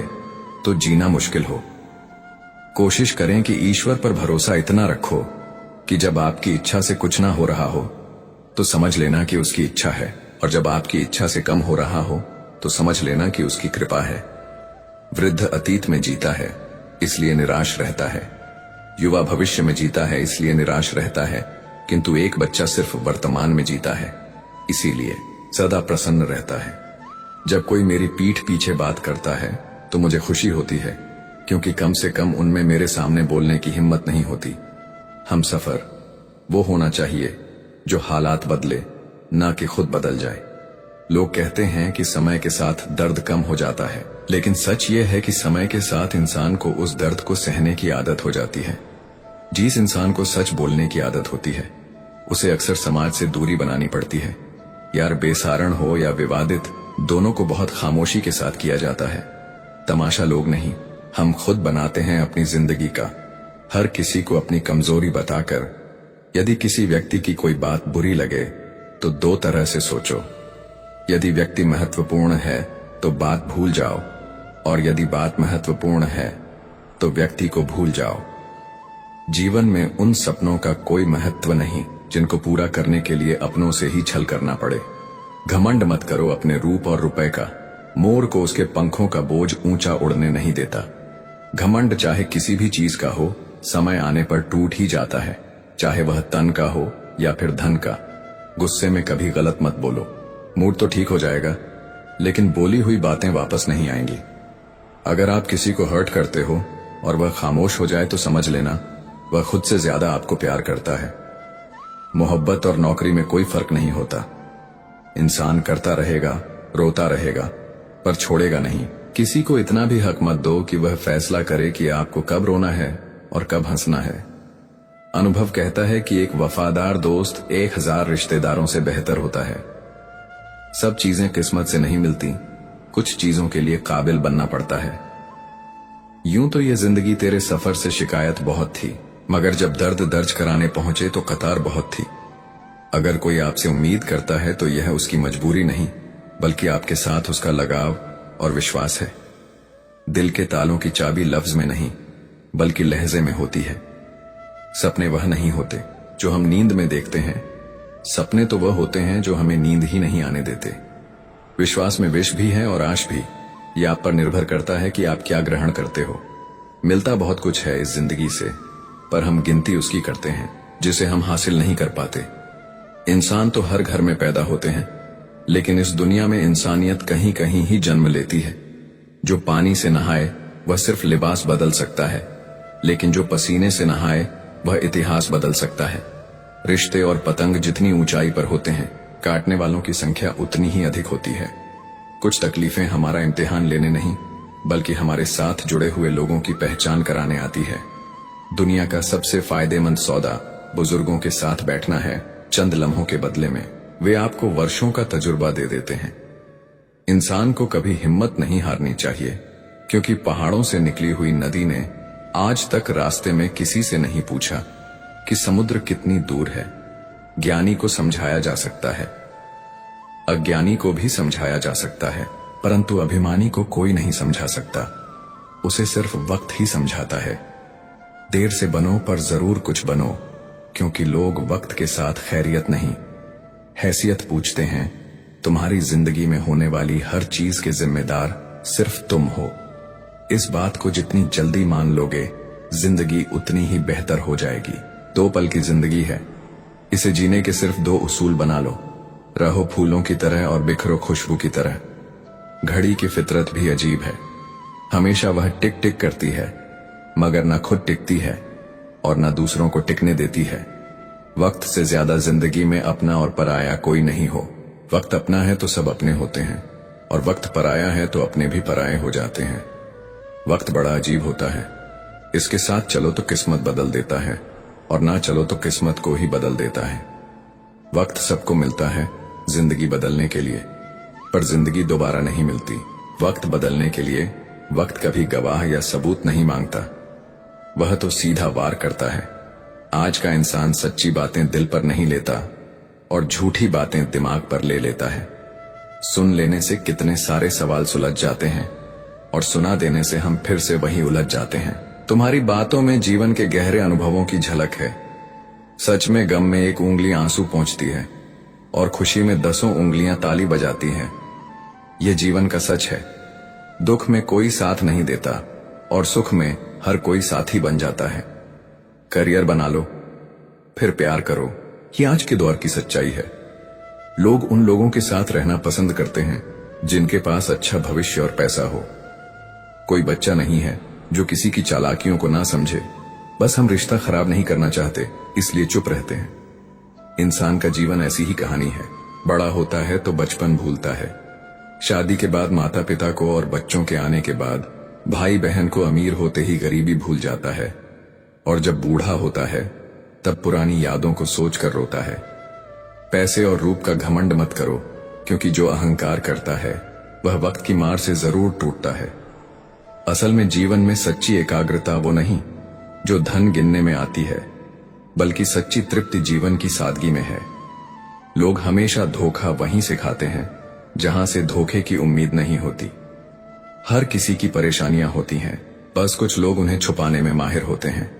तो जीना मुश्किल हो। कोशिश करें कि ईश्वर पर भरोसा इतना रखो कि जब आपकी इच्छा से कुछ ना हो रहा हो तो समझ लेना कि उसकी इच्छा है, और जब आपकी इच्छा से कम हो रहा हो तो समझ लेना कि उसकी कृपा है। वृद्ध अतीत में जीता है इसलिए निराश रहता है, युवा भविष्य में जीता है इसलिए निराश रहता है, किंतु एक बच्चा सिर्फ वर्तमान में जीता है इसीलिए सदा प्रसन्न रहता है। जब कोई मेरी पीठ पीछे बात करता है तो मुझे खुशी होती है, क्योंकि कम से कम उनमें मेरे सामने बोलने की हिम्मत नहीं होती। हमसफर वो होना चाहिए जो हालात बदले, ना कि खुद बदल जाए। लोग कहते हैं कि समय के साथ दर्द कम हो जाता है, लेकिन सच ये है कि समय के साथ इंसान को उस दर्द को सहने की आदत हो जाती है। जिस इंसान को सच बोलने की आदत होती है उसे अक्सर समाज से दूरी बनानी पड़ती है। यार बेसारण हो या विवादित, दोनों को बहुत खामोशी के साथ किया जाता है। तमाशा लोग नहीं, हम खुद बनाते हैं अपनी जिंदगी का। हर किसी को अपनी कमजोरी बताकर यदि किसी व्यक्ति की कोई बात बुरी लगे तो दो तरह से सोचो। यदि व्यक्ति महत्वपूर्ण है तो बात भूल जाओ, और यदि बात महत्वपूर्ण है तो व्यक्ति को भूल जाओ। जीवन में उन सपनों का कोई महत्व नहीं जिनको पूरा करने के लिए अपनों से ही छल करना पड़े। घमंड मत करो अपने रूप और रुपए का। मोर को उसके पंखों का बोझ ऊंचा उड़ने नहीं देता। घमंड चाहे किसी भी चीज का हो, समय आने पर टूट ही जाता है, चाहे वह तन का हो या फिर धन का। गुस्से में कभी गलत मत बोलो, मूड तो ठीक हो जाएगा, लेकिन बोली हुई बातें वापस नहीं आएंगी। अगर आप किसी को हर्ट करते हो और वह खामोश हो जाए तो समझ लेना वह खुद से ज्यादा आपको प्यार करता है। मोहब्बत और नौकरी में कोई फर्क नहीं होता। इंसान करता रहेगा, रोता रहेगा, पर छोड़ेगा नहीं। किसी को इतना भी हक मत दो कि वह फैसला करे कि आपको कब रोना है और कब हंसना है। अनुभव कहता है कि एक वफादार दोस्त 1000 रिश्तेदारों से बेहतर होता है। सब चीजें किस्मत से नहीं मिलती, कुछ चीजों के लिए काबिल बनना पड़ता है। यूं तो ये जिंदगी तेरे सफर से शिकायत बहुत थी, मगर जब दर्द दर्ज कराने पहुंचे तो कतार बहुत थी। अगर कोई आपसे उम्मीद करता है तो यह उसकी मजबूरी नहीं, बल्कि आपके साथ उसका लगाव और विश्वास है। दिल के तालों की चाबी लफ्ज में नहीं, बल्कि लहजे में होती है। सपने वह नहीं होते जो हम नींद में देखते हैं, सपने तो वह होते हैं जो हमें नींद ही नहीं आने देते। विश्वास में विष भी है और आश भी। यह आप पर निर्भर करता है कि आप क्या ग्रहण करते हो। मिलता बहुत कुछ है इस जिंदगी से, पर हम गिनती उसकी करते हैं जिसे हम हासिल नहीं कर पाते। इंसान तो हर घर में पैदा होते हैं, लेकिन इस दुनिया में इंसानियत कहीं कहीं ही जन्म लेती है। जो पानी से नहाए वह सिर्फ लिबास बदल सकता है, लेकिन जो पसीने से नहाए वह इतिहास बदल सकता है। रिश्ते और पतंग जितनी ऊंचाई पर होते हैं, काटने वालों की संख्या उतनी ही अधिक होती है। कुछ तकलीफें हमारा इम्तिहान लेने नहीं, बल्कि हमारे साथ जुड़े हुए लोगों की पहचान कराने आती है। दुनिया का सबसे फायदेमंद सौदा बुजुर्गों के साथ बैठना है। चंद लम्हों के बदले में वे आपको वर्षों का तजुर्बा दे देते हैं। इंसान को कभी हिम्मत नहीं हारनी चाहिए, क्योंकि पहाड़ों से निकली हुई नदी ने आज तक रास्ते में किसी से नहीं पूछा कि समुद्र कितनी दूर है। ज्ञानी को समझाया जा सकता है, अज्ञानी को भी समझाया जा सकता है, परंतु अभिमानी को कोई नहीं समझा सकता। उसे सिर्फ वक्त ही समझाता है। देर से बनो पर जरूर कुछ बनो, क्योंकि लोग वक्त के साथ खैरियत नहीं, हैसियत पूछते हैं। तुम्हारी जिंदगी में होने वाली हर चीज के जिम्मेदार सिर्फ तुम हो। इस बात को जितनी जल्दी मान लोगे, जिंदगी उतनी ही बेहतर हो जाएगी। 2 पल की जिंदगी है, इसे जीने के सिर्फ 2 उसूल बना लो। रहो फूलों की तरह और बिखरो खुशबू की तरह। घड़ी की फितरत भी अजीब है, हमेशा वह टिक टिक करती है, मगर न खुद टिकती है और न दूसरों को टिकने देती है। वक्त से ज्यादा जिंदगी में अपना और पराया कोई नहीं हो। वक्त अपना है तो सब अपने होते हैं, और वक्त पराया है तो अपने भी पराये हो जाते हैं। वक्त बड़ा अजीब होता है, इसके साथ चलो तो किस्मत बदल देता है, और ना चलो तो किस्मत को ही बदल देता है। वक्त सबको मिलता है जिंदगी बदलने के लिए, पर जिंदगी दोबारा नहीं मिलती। वक्त बदलने के लिए वक्त कभी गवाह या सबूत नहीं मांगता, वह तो सीधा वार करता है। आज का इंसान सच्ची बातें दिल पर नहीं लेता और झूठी बातें दिमाग पर ले लेता है। सुन लेने से कितने सारे सवाल सुलझ जाते हैं, और सुना देने से हम फिर से वहीं उलझ जाते हैं। तुम्हारी बातों में जीवन के गहरे अनुभवों की झलक है। सच में गम में एक उंगली आंसू पोंछती है, और खुशी में 10 उंगलियां ताली बजाती हैं। यह जीवन का सच है। दुख में कोई साथ नहीं देता, और सुख में हर कोई साथी बन जाता है। करियर बना लो, फिर प्यार करो, ये आज के दौर की सच्चाई है। लोग उन लोगों के साथ रहना पसंद करते हैं जिनके पास अच्छा भविष्य और पैसा हो। कोई बच्चा नहीं है जो किसी की चालाकियों को ना समझे। बस हम रिश्ता खराब नहीं करना चाहते, इसलिए चुप रहते हैं। इंसान का जीवन ऐसी ही कहानी है। बड़ा होता है तो बचपन भूलता है, शादी के बाद माता पिता को, और बच्चों के आने के बाद भाई बहन को। अमीर होते ही गरीबी भूल जाता है, और जब बूढ़ा होता है तब पुरानी यादों को सोच कर रोता है। पैसे और रूप का घमंड मत करो, क्योंकि जो अहंकार करता है वह वक्त की मार से जरूर टूटता है। असल में जीवन में सच्ची एकाग्रता वो नहीं जो धन गिनने में आती है, बल्कि सच्ची तृप्ति जीवन की सादगी में है। लोग हमेशा धोखा वहीं से खाते हैं जहां से धोखे की उम्मीद नहीं होती। हर किसी की परेशानियां होती हैं, बस कुछ लोग उन्हें छुपाने में माहिर होते हैं।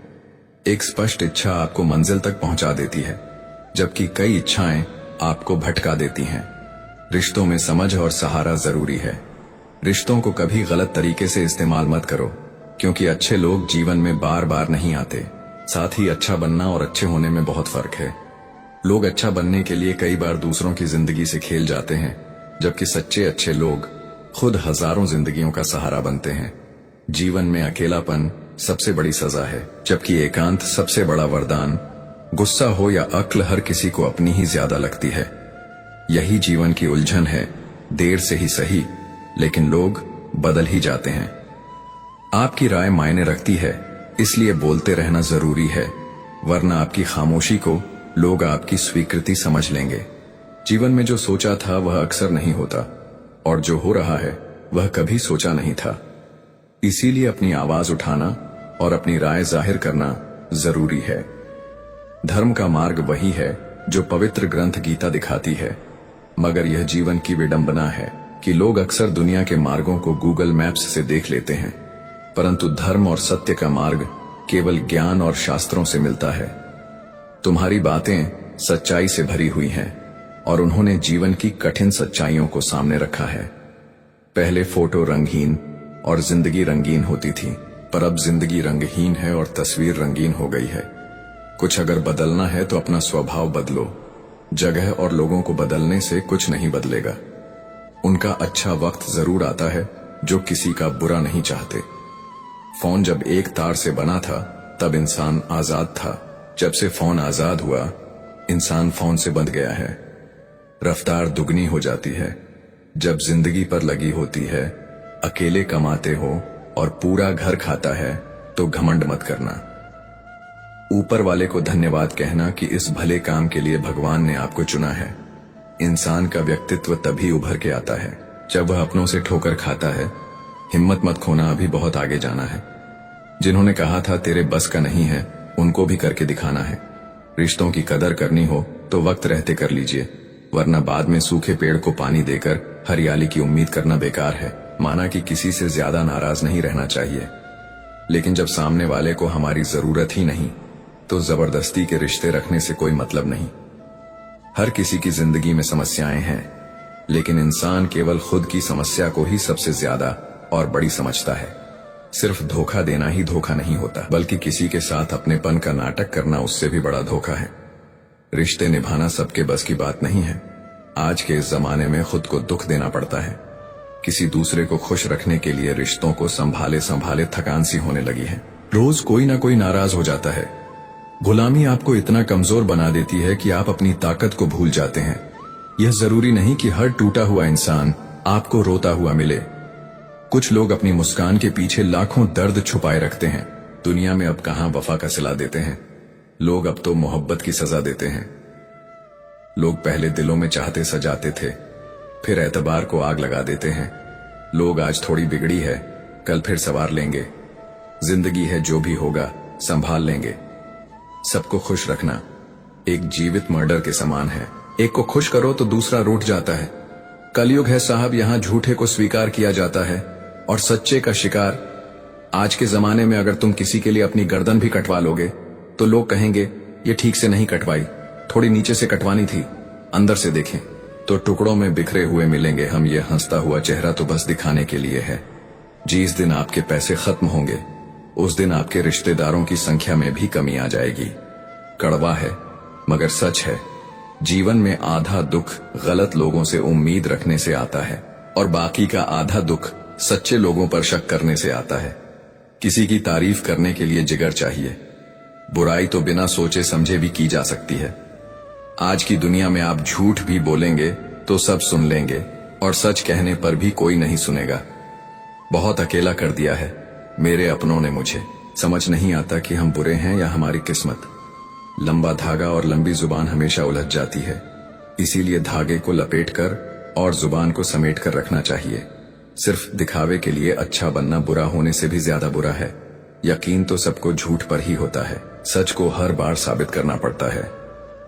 एक स्पष्ट इच्छा आपको मंजिल तक पहुंचा देती है, जबकि कई इच्छाएं आपको भटका देती हैं। रिश्तों में समझ और सहारा जरूरी है। रिश्तों को कभी गलत तरीके से इस्तेमाल मत करो, क्योंकि अच्छे लोग जीवन में बार बार नहीं आते। साथ ही अच्छा बनना और अच्छे होने में बहुत फर्क है। लोग अच्छा बनने के लिए कई बार दूसरों की जिंदगी से खेल जाते हैं, जबकि सच्चे अच्छे लोग खुद हजारों जिंदगियों का सहारा बनते हैं। जीवन में अकेलापन सबसे बड़ी सजा है, जबकि एकांत सबसे बड़ा वरदान। गुस्सा हो या अक्ल, हर किसी को अपनी ही ज्यादा लगती है। यही जीवन की उलझन है। देर से ही सही, लेकिन लोग बदल ही जाते हैं। आपकी राय मायने रखती है, इसलिए बोलते रहना जरूरी है, वरना आपकी खामोशी को लोग आपकी स्वीकृति समझ लेंगे। जीवन में जो सोचा था वह अक्सर नहीं होता, और जो हो रहा है वह कभी सोचा नहीं था। इसीलिए अपनी आवाज उठाना और अपनी राय जाहिर करना जरूरी है। धर्म का मार्ग वही है जो पवित्र ग्रंथ गीता दिखाती है, मगर यह जीवन की विडंबना है कि लोग अक्सर दुनिया के मार्गों को गूगल मैप्स से देख लेते हैं, परंतु धर्म और सत्य का मार्ग केवल ज्ञान और शास्त्रों से मिलता है। तुम्हारी बातें सच्चाई से भरी हुई हैं, और उन्होंने जीवन की कठिन सच्चाइयों को सामने रखा है। पहले फोटो रंगहीन और जिंदगी रंगीन होती थी, पर अब जिंदगी रंगहीन है और तस्वीर रंगीन हो गई है। कुछ अगर बदलना है तो अपना स्वभाव बदलो। जगह और लोगों को बदलने से कुछ नहीं बदलेगा। उनका अच्छा वक्त जरूर आता है जो किसी का बुरा नहीं चाहते। फोन जब एक तार से बना था तब इंसान आजाद था। जब से फोन आजाद हुआ, इंसान फोन से बंध गया है। रफ्तार दुगनी हो जाती है जब जिंदगी पर लगी होती है। अकेले कमाते हो और पूरा घर खाता है तो घमंड मत करना। ऊपर वाले को धन्यवाद कहना कि इस भले काम के लिए भगवान ने आपको चुना है। इंसान का व्यक्तित्व तभी उभर के आता है जब वह अपनों से ठोकर खाता है। हिम्मत मत खोना, अभी बहुत आगे जाना है। जिन्होंने कहा था तेरे बस का नहीं है, उनको भी करके दिखाना है। रिश्तों की कदर करनी हो तो वक्त रहते कर लीजिए, वरना बाद में सूखे पेड़ को पानी देकर हरियाली की उम्मीद करना बेकार है। माना कि किसी से ज्यादा नाराज नहीं रहना चाहिए, लेकिन जब सामने वाले को हमारी जरूरत ही नहीं तो जबरदस्ती के रिश्ते रखने से कोई मतलब नहीं। हर किसी की जिंदगी में समस्याएं हैं, लेकिन इंसान केवल खुद की समस्या को ही सबसे ज्यादा और बड़ी समझता है। सिर्फ धोखा देना ही धोखा नहीं होता, बल्कि किसी के साथ अपनेपन का नाटक करना उससे भी बड़ा धोखा है। रिश्ते निभाना सबके बस की बात नहीं है। आज के इस जमाने में खुद को दुख देना पड़ता है। किसी दूसरे को खुश रखने के लिए रिश्तों को संभाले संभाले थकान सी होने लगी है। रोज कोई ना कोई नाराज हो जाता है। गुलामी आपको इतना कमजोर बना देती है कि आप अपनी ताकत को भूल जाते हैं। यह जरूरी नहीं कि हर टूटा हुआ इंसान आपको रोता हुआ मिले। कुछ लोग अपनी मुस्कान के पीछे लाखों दर्द छुपाए रखते हैं। दुनिया में अब कहां वफा का सिला देते हैं। लोग अब तो मोहब्बत की सजा देते हैं। लोग पहले दिलों में चाहते सजाते थे, फिर एतबार को आग लगा देते हैं। लोग आज थोड़ी बिगड़ी है, कल फिर सवार लेंगे। जिंदगी है, जो भी होगा संभाल लेंगे। सबको खुश रखना एक जीवित मर्डर के समान है। एक को खुश करो तो दूसरा रूठ जाता है। कलयुग है साहब, यहां झूठे को स्वीकार किया जाता है और सच्चे का शिकार। आज के जमाने में अगर तुम किसी के लिए अपनी गर्दन भी कटवा लोगे तो लोग कहेंगे ये ठीक से नहीं कटवाई, थोड़ी नीचे से कटवानी थी। अंदर से देखें तो टुकड़ों में बिखरे हुए मिलेंगे हम। ये हंसता हुआ चेहरा तो बस दिखाने के लिए है। जिस दिन आपके पैसे खत्म होंगे उस दिन आपके रिश्तेदारों की संख्या में भी कमी आ जाएगी। कड़वा है मगर सच है। जीवन में आधा दुख गलत लोगों से उम्मीद रखने से आता है और बाकी का आधा दुख सच्चे लोगों पर शक करने से आता है। किसी की तारीफ करने के लिए जिगर चाहिए। बुराई तो बिना सोचे समझे भी की जा सकती है। आज की दुनिया में आप झूठ भी बोलेंगे तो सब सुन लेंगे और सच कहने पर भी कोई नहीं सुनेगा। बहुत अकेला कर दिया है मेरे अपनों ने मुझे। समझ नहीं आता कि हम बुरे हैं या हमारी किस्मत। लंबा धागा और लंबी जुबान हमेशा उलझ जाती है। इसीलिए धागे को लपेटकर और जुबान को समेट कर रखना चाहिए। सिर्फ दिखावे के लिए अच्छा बनना बुरा होने से भी ज्यादा बुरा है। यकीन तो सबको झूठ पर ही होता है। सच को हर बार साबित करना पड़ता है।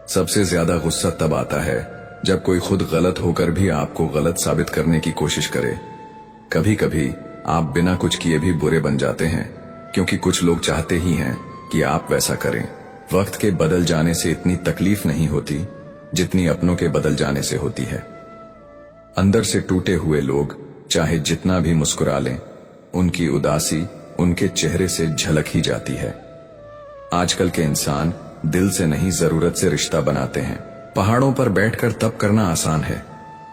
सबसे ज्यादा गुस्सा तब आता है जब कोई खुद गलत होकर भी आपको गलत साबित करने की कोशिश करे। कभी कभी आप बिना कुछ किए भी बुरे बन जाते हैं, क्योंकि कुछ लोग चाहते ही हैं कि आप वैसा करें। वक्त के बदल जाने से इतनी तकलीफ नहीं होती जितनी अपनों के बदल जाने से होती है। अंदर से टूटे हुए लोग चाहे जितना भी मुस्कुरा लें, उनकी उदासी उनके चेहरे से झलक ही जाती है। आजकल के इंसान दिल से नहीं जरूरत से रिश्ता बनाते हैं। पहाड़ों पर बैठकर तप करना आसान है,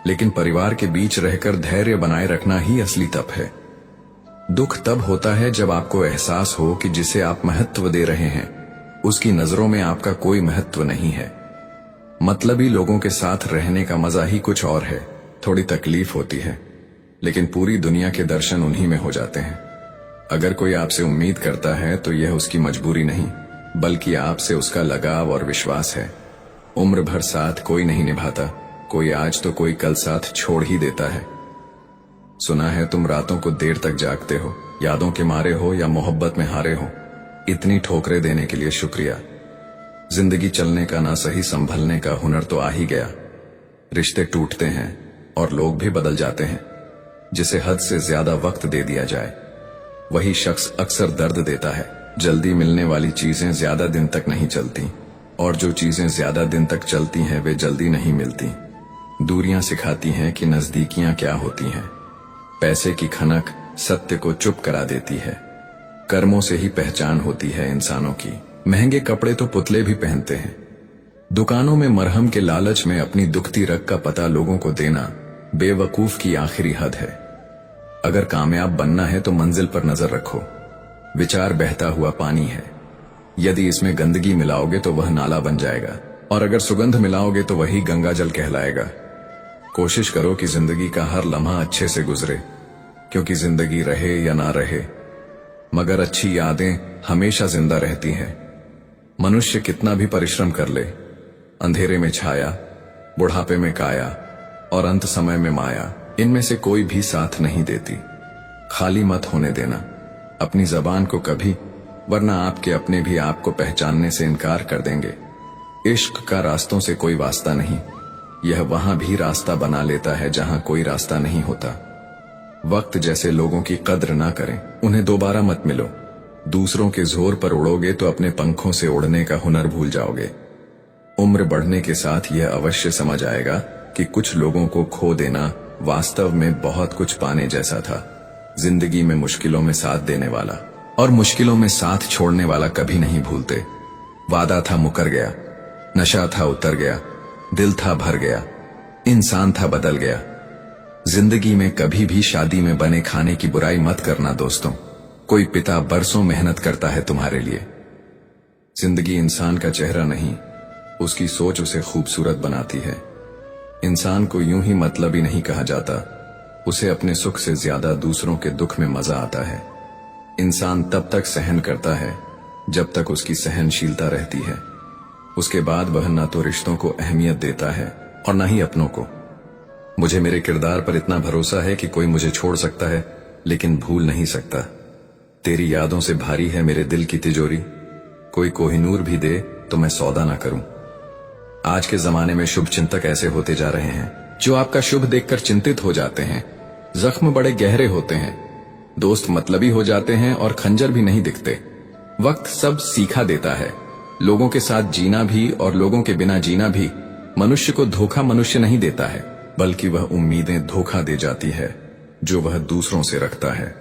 लेकिन परिवार के बीच रहकर धैर्य बनाए रखना ही असली तप है। दुख तब होता है जब आपको एहसास हो कि जिसे आप महत्व दे रहे हैं उसकी नजरों में आपका कोई महत्व नहीं है। मतलबी लोगों के साथ रहने का मजा ही कुछ और है। थोड़ी तकलीफ होती है, लेकिन पूरी दुनिया के दर्शन उन्हीं में हो जाते हैं। अगर कोई आपसे उम्मीद करता है तो यह उसकी मजबूरी नहीं, बल्कि आपसे उसका लगाव और विश्वास है। उम्र भर साथ कोई नहीं निभाता, कोई आज तो कोई कल साथ छोड़ ही देता है। सुना है तुम रातों को देर तक जागते हो, यादों के मारे हो या मोहब्बत में हारे हो। इतनी ठोकरें देने के लिए शुक्रिया। जिंदगी चलने का ना सही संभलने का हुनर तो आ ही गया। रिश्ते टूटते हैं और लोग भी बदल जाते हैं। जिसे हद से ज्यादा वक्त दे दिया जाए वही शख्स अक्सर दर्द देता है। जल्दी मिलने वाली चीजें ज्यादा दिन तक नहीं चलती, और जो चीजें ज्यादा दिन तक चलती हैं वे जल्दी नहीं मिलती। दूरियां सिखाती हैं कि नजदीकियां क्या होती हैं। पैसे की खनक सत्य को चुप करा देती है। कर्मों से ही पहचान होती है इंसानों की। महंगे कपड़े तो पुतले भी पहनते हैं। दुकानों में मरहम के लालच में अपनी दुखती रग का पता लोगों को देना बेवकूफ की आखिरी हद है। अगर कामयाब बनना है तो मंजिल पर नजर रखो। विचार बहता हुआ पानी है। यदि इसमें गंदगी मिलाओगे तो वह नाला बन जाएगा, और अगर सुगंध मिलाओगे तो वही गंगा जल कहलाएगा। कोशिश करो कि जिंदगी का हर लम्हा अच्छे से गुजरे, क्योंकि जिंदगी रहे या ना रहे मगर अच्छी यादें हमेशा जिंदा रहती हैं। मनुष्य कितना भी परिश्रम कर ले, अंधेरे में छाया, बुढ़ापे में काया और अंत समय में माया, इनमें से कोई भी साथ नहीं देती। खाली मत होने देना अपनी जबान को कभी, वरना आपके अपने भी आपको पहचानने से इनकार कर देंगे। इश्क का रास्तों से कोई वास्ता नहीं, यह वहां भी रास्ता बना लेता है जहां कोई रास्ता नहीं होता। वक्त जैसे लोगों की कद्र ना करें, उन्हें दोबारा मत मिलो। दूसरों के जोर पर उड़ोगे तो अपने पंखों से उड़ने का हुनर भूल जाओगे। उम्र बढ़ने के साथ यह अवश्य समझ आएगा कि कुछ लोगों को खो देना वास्तव में बहुत कुछ पाने जैसा था। जिंदगी में मुश्किलों में साथ देने वाला और मुश्किलों में साथ छोड़ने वाला कभी नहीं भूलते। वादा था मुकर गया, नशा था उतर गया, दिल था भर गया, इंसान था बदल गया। जिंदगी में कभी भी शादी में बने खाने की बुराई मत करना दोस्तों। कोई पिता बरसों मेहनत करता है तुम्हारे लिए। जिंदगी इंसान का चेहरा नहीं, उसकी सोच उसे खूबसूरत बनाती है। इंसान को यूं ही मतलबी नहीं कहा जाता, उसे अपने सुख से ज्यादा दूसरों के दुख में मजा आता है। इंसान तब तक सहन करता है जब तक उसकी सहनशीलता रहती है। उसके बाद वह न तो रिश्तों को अहमियत देता है और न ही अपनों को। मुझे मेरे किरदार पर इतना भरोसा है कि कोई मुझे छोड़ सकता है लेकिन भूल नहीं सकता। तेरी यादों से भारी है मेरे दिल की तिजोरी, कोई कोहिनूर भी दे तो मैं सौदा ना करूं। आज के जमाने में शुभ चिंतक ऐसे होते जा रहे हैं जो आपका शुभ देखकर चिंतित हो जाते हैं। जख्म बड़े गहरे होते हैं, दोस्त मतलबी हो जाते हैं और खंजर भी नहीं दिखते। वक्त सब सीखा देता है। लोगों के साथ जीना भी और लोगों के बिना जीना भी। मनुष्य को धोखा मनुष्य नहीं देता है, बल्कि वह उम्मीदें धोखा दे जाती है जो वह दूसरों से रखता है।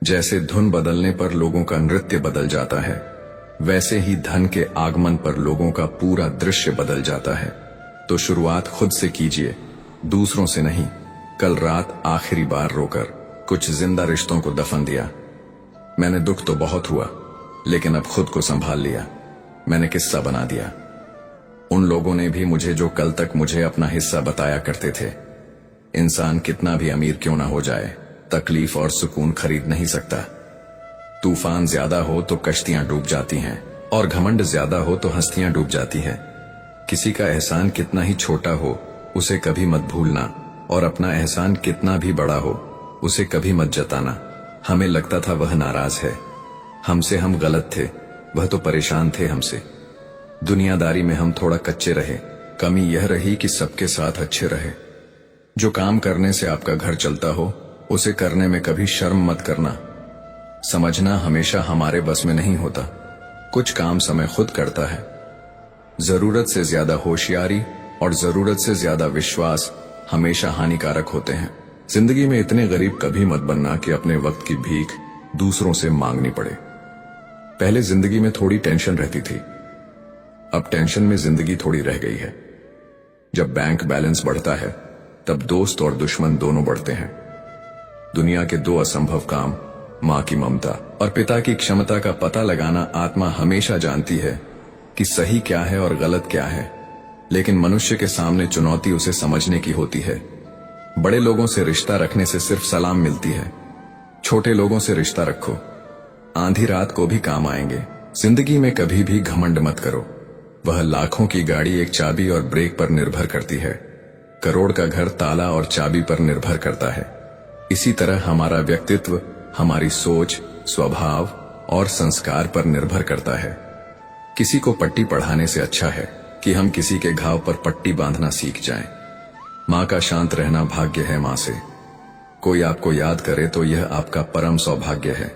जैसे धुन बदलने पर लोगों का नृत्य बदल जाता है, वैसे ही धन के आगमन पर लोगों का पूरा दृश्य बदल जाता है। तो शुरुआत खुद से कीजिए, दूसरों से नहीं। कल रात आखिरी बार रोकर कुछ जिंदा रिश्तों को दफन दिया। मैंने दुख तो बहुत हुआ, लेकिन अब खुद को संभाल लिया। मैंने किस्सा बना दिया। उन लोगों ने भी मुझे जो कल तक मुझे अपना हिस्सा बताया करते थे। इंसान कितना भी अमीर क्यों ना हो जाए, तकलीफ और सुकून खरीद नहीं सकता। तूफान ज्यादा हो तो कश्तियां डूब जाती हैं, और घमंड ज्यादा हो तो हस्तियां डूब जाती हैं। किसी का एहसान कितना ही छोटा हो उसे कभी मत भूलना, और अपना एहसान कितना भी बड़ा हो उसे कभी मत जताना। हमें लगता था वह नाराज है हमसे, हम गलत थे, वह तो परेशान थे हमसे। दुनियादारी में हम थोड़ा कच्चे रहे। कमी यह रही कि सबके साथ अच्छे रहे। जो काम करने से आपका घर चलता हो उसे करने में कभी शर्म मत करना। समझना हमेशा हमारे बस में नहीं होता, कुछ काम समय खुद करता है। जरूरत से ज्यादा होशियारी और जरूरत से ज्यादा विश्वास हमेशा हानिकारक होते हैं। जिंदगी में इतने गरीब कभी मत बनना कि अपने वक्त की भीख दूसरों से मांगनी पड़े। पहले जिंदगी में थोड़ी टेंशन रहती थी, अब टेंशन में जिंदगी थोड़ी रह गई है। जब बैंक बैलेंस बढ़ता है तब दोस्त और दुश्मन दोनों बढ़ते हैं। दुनिया के दो असंभव काम, मां की ममता और पिता की क्षमता का पता लगाना आत्मा हमेशा जानती है कि सही क्या है और गलत क्या है, लेकिन मनुष्य के सामने चुनौती उसे समझने की होती है। बड़े लोगों से रिश्ता रखने से सिर्फ सलाम मिलती है, छोटे लोगों से रिश्ता रखो, आंधी रात को भी काम आएंगे। जिंदगी में कभी भी घमंड मत करो, वह लाखों की गाड़ी एक चाबी और ब्रेक पर निर्भर करती है, करोड़ का घर ताला और चाबी पर निर्भर करता है। इसी तरह हमारा व्यक्तित्व हमारी सोच, स्वभाव और संस्कार पर निर्भर करता है। किसी को पट्टी पढ़ाने से अच्छा है कि हम किसी के घाव पर पट्टी बांधना सीख जाएं। मां का शांत रहना भाग्य है। मां से कोई आपको याद करे तो यह आपका परम सौभाग्य है।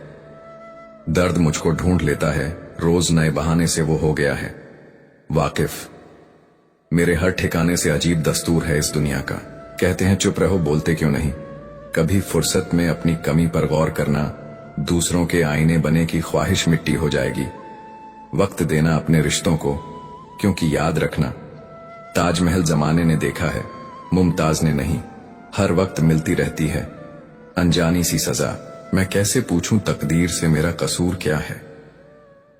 दर्द मुझको ढूंढ लेता है, रोज नए बहाने से वो हो गया है वाकिफ। मेरे हर ठिकाने से अजीब दस्तूर है इस दुनिया का। कहते हैं चुप रहो, बोलते क्यों नहीं। कभी फुर्सत में अपनी कमी पर गौर करना, दूसरों के आईने बने की ख्वाहिश मिट्टी हो जाएगी। वक्त देना अपने रिश्तों को, क्योंकि याद रखना, ताजमहल जमाने ने देखा है, मुमताज ने नहीं। हर वक्त मिलती रहती है अनजानी सी सजा। मैं कैसे पूछूं तकदीर से मेरा कसूर क्या है।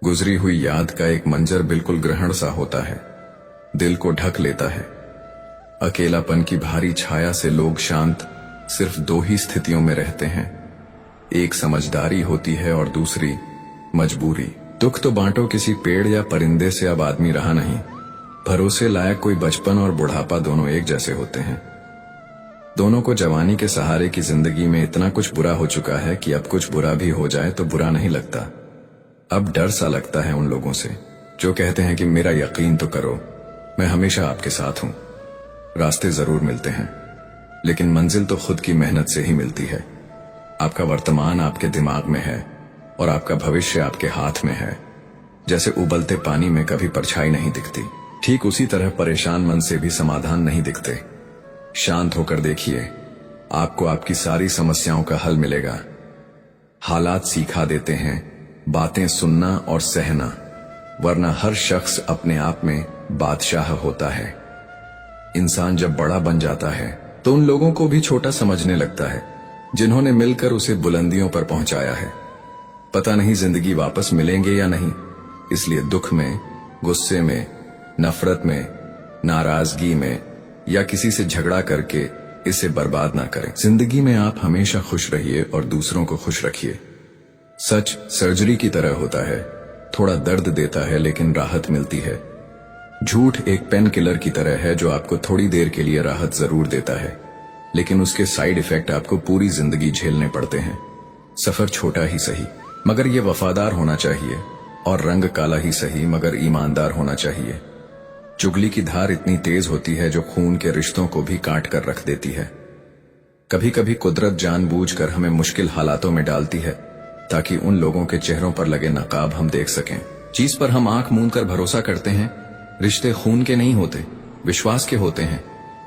गुजरी हुई याद का एक मंजर बिल्कुल ग्रहण सा होता है, दिल को ढक लेता है। अकेलापन की भारी छाया से लोग शांत सिर्फ दो ही स्थितियों में रहते हैं, एक समझदारी होती है और दूसरी मजबूरी। दुख तो बांटो किसी पेड़ या परिंदे से अब आदमी रहा नहीं। भरोसे लायक कोई बचपन और बुढ़ापा दोनों एक जैसे होते हैं। दोनों को जवानी के सहारे की जिंदगी में इतना कुछ बुरा हो चुका है कि अब कुछ बुरा भी हो जाए तो बुरा नहीं लगता। अब डर सा लगता है उन लोगों से जो कहते हैं कि मेरा यकीन तो करो, मैं हमेशा आपके साथ हूं। रास्ते जरूर मिलते हैं, लेकिन मंजिल तो खुद की मेहनत से ही मिलती है। आपका वर्तमान आपके दिमाग में है और आपका भविष्य आपके हाथ में है। जैसे उबलते पानी में कभी परछाई नहीं दिखती, ठीक उसी तरह परेशान मन से भी समाधान नहीं दिखते। शांत होकर देखिए, आपको आपकी सारी समस्याओं का हल मिलेगा। हालात सिखा देते हैं बातें सुनना और सहना, वरना हर शख्स अपने आप में बादशाह होता है। इंसान जब बड़ा बन जाता है तो उन लोगों को भी छोटा समझने लगता है जिन्होंने मिलकर उसे बुलंदियों पर पहुंचाया है। पता नहीं जिंदगी वापस मिलेंगे या नहीं, इसलिए दुख में, गुस्से में, नफरत में, नाराजगी में या किसी से झगड़ा करके इसे बर्बाद ना करें। जिंदगी में आप हमेशा खुश रहिए और दूसरों को खुश रखिए। सच सर्जरी की तरह होता है, थोड़ा दर्द देता है लेकिन राहत मिलती है। झूठ एक पेन किलर की तरह है जो आपको थोड़ी देर के लिए राहत जरूर देता है, लेकिन उसके साइड इफेक्ट आपको पूरी जिंदगी झेलने पड़ते हैं। सफर छोटा ही सही मगर ये वफादार होना चाहिए, और रंग काला ही सही मगर ईमानदार होना चाहिए। चुगली की धार इतनी तेज होती है जो खून के रिश्तों को भी काट कर रख देती है। कभी कभी कुदरत जानबूझकर हमें मुश्किल हालातों में डालती है ताकि उन लोगों के चेहरों पर लगे नकाब हम देख सकें। चीज पर हम आंख मूंद कर भरोसा करते हैं। रिश्ते खून के नहीं होते, विश्वास के होते हैं।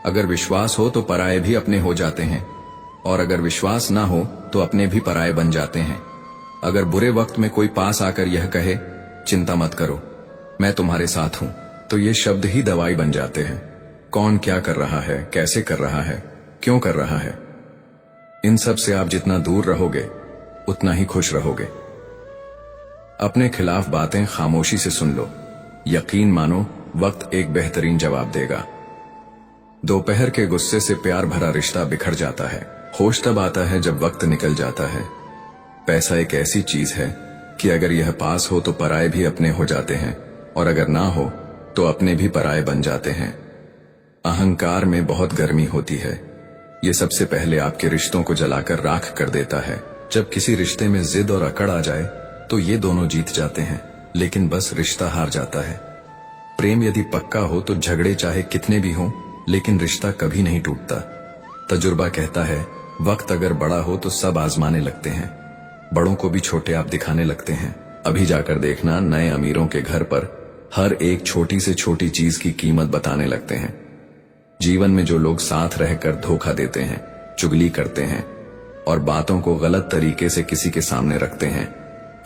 अगर विश्वास हो तो पराये भी अपने हो जाते हैं, और अगर विश्वास ना हो तो अपने भी पराये बन जाते हैं। अगर बुरे वक्त में कोई पास आकर यह कहे चिंता मत करो, मैं तुम्हारे साथ हूं, तो ये शब्द ही दवाई बन जाते हैं। कौन क्या कर रहा है, कैसे कर रहा है, क्यों कर रहा है, इन सब से आप जितना दूर रहोगे उतना ही खुश रहोगे। अपने खिलाफ बातें खामोशी से सुन लो, यकीन मानो वक्त एक बेहतरीन जवाब देगा। दोपहर के गुस्से से प्यार भरा रिश्ता बिखर जाता है। होश तब आता है जब वक्त निकल जाता है। पैसा एक ऐसी चीज है कि अगर यह पास हो तो पराये भी अपने हो जाते हैं, और अगर ना हो तो अपने भी पराये बन जाते हैं। अहंकार में बहुत गर्मी होती है, ये सबसे पहले आपके रिश्तों को जलाकर राख कर देता है। जब किसी रिश्ते में जिद और अकड़ आ जाए तो ये दोनों जीत जाते हैं, लेकिन बस रिश्ता हार जाता है। प्रेम यदि पक्का हो तो झगड़े चाहे कितने भी हों, लेकिन रिश्ता कभी नहीं टूटता। तजुर्बा कहता है वक्त अगर बड़ा हो तो सब आजमाने लगते हैं, बड़ों को भी छोटे आप दिखाने लगते हैं। अभी जाकर देखना, नए अमीरों के घर पर हर एक छोटी से छोटी चीज की कीमत बताने लगते हैं। जीवन में जो लोग साथ रहकर धोखा देते हैं, चुगली करते हैं, और बातों को गलत तरीके से किसी के सामने रखते हैं,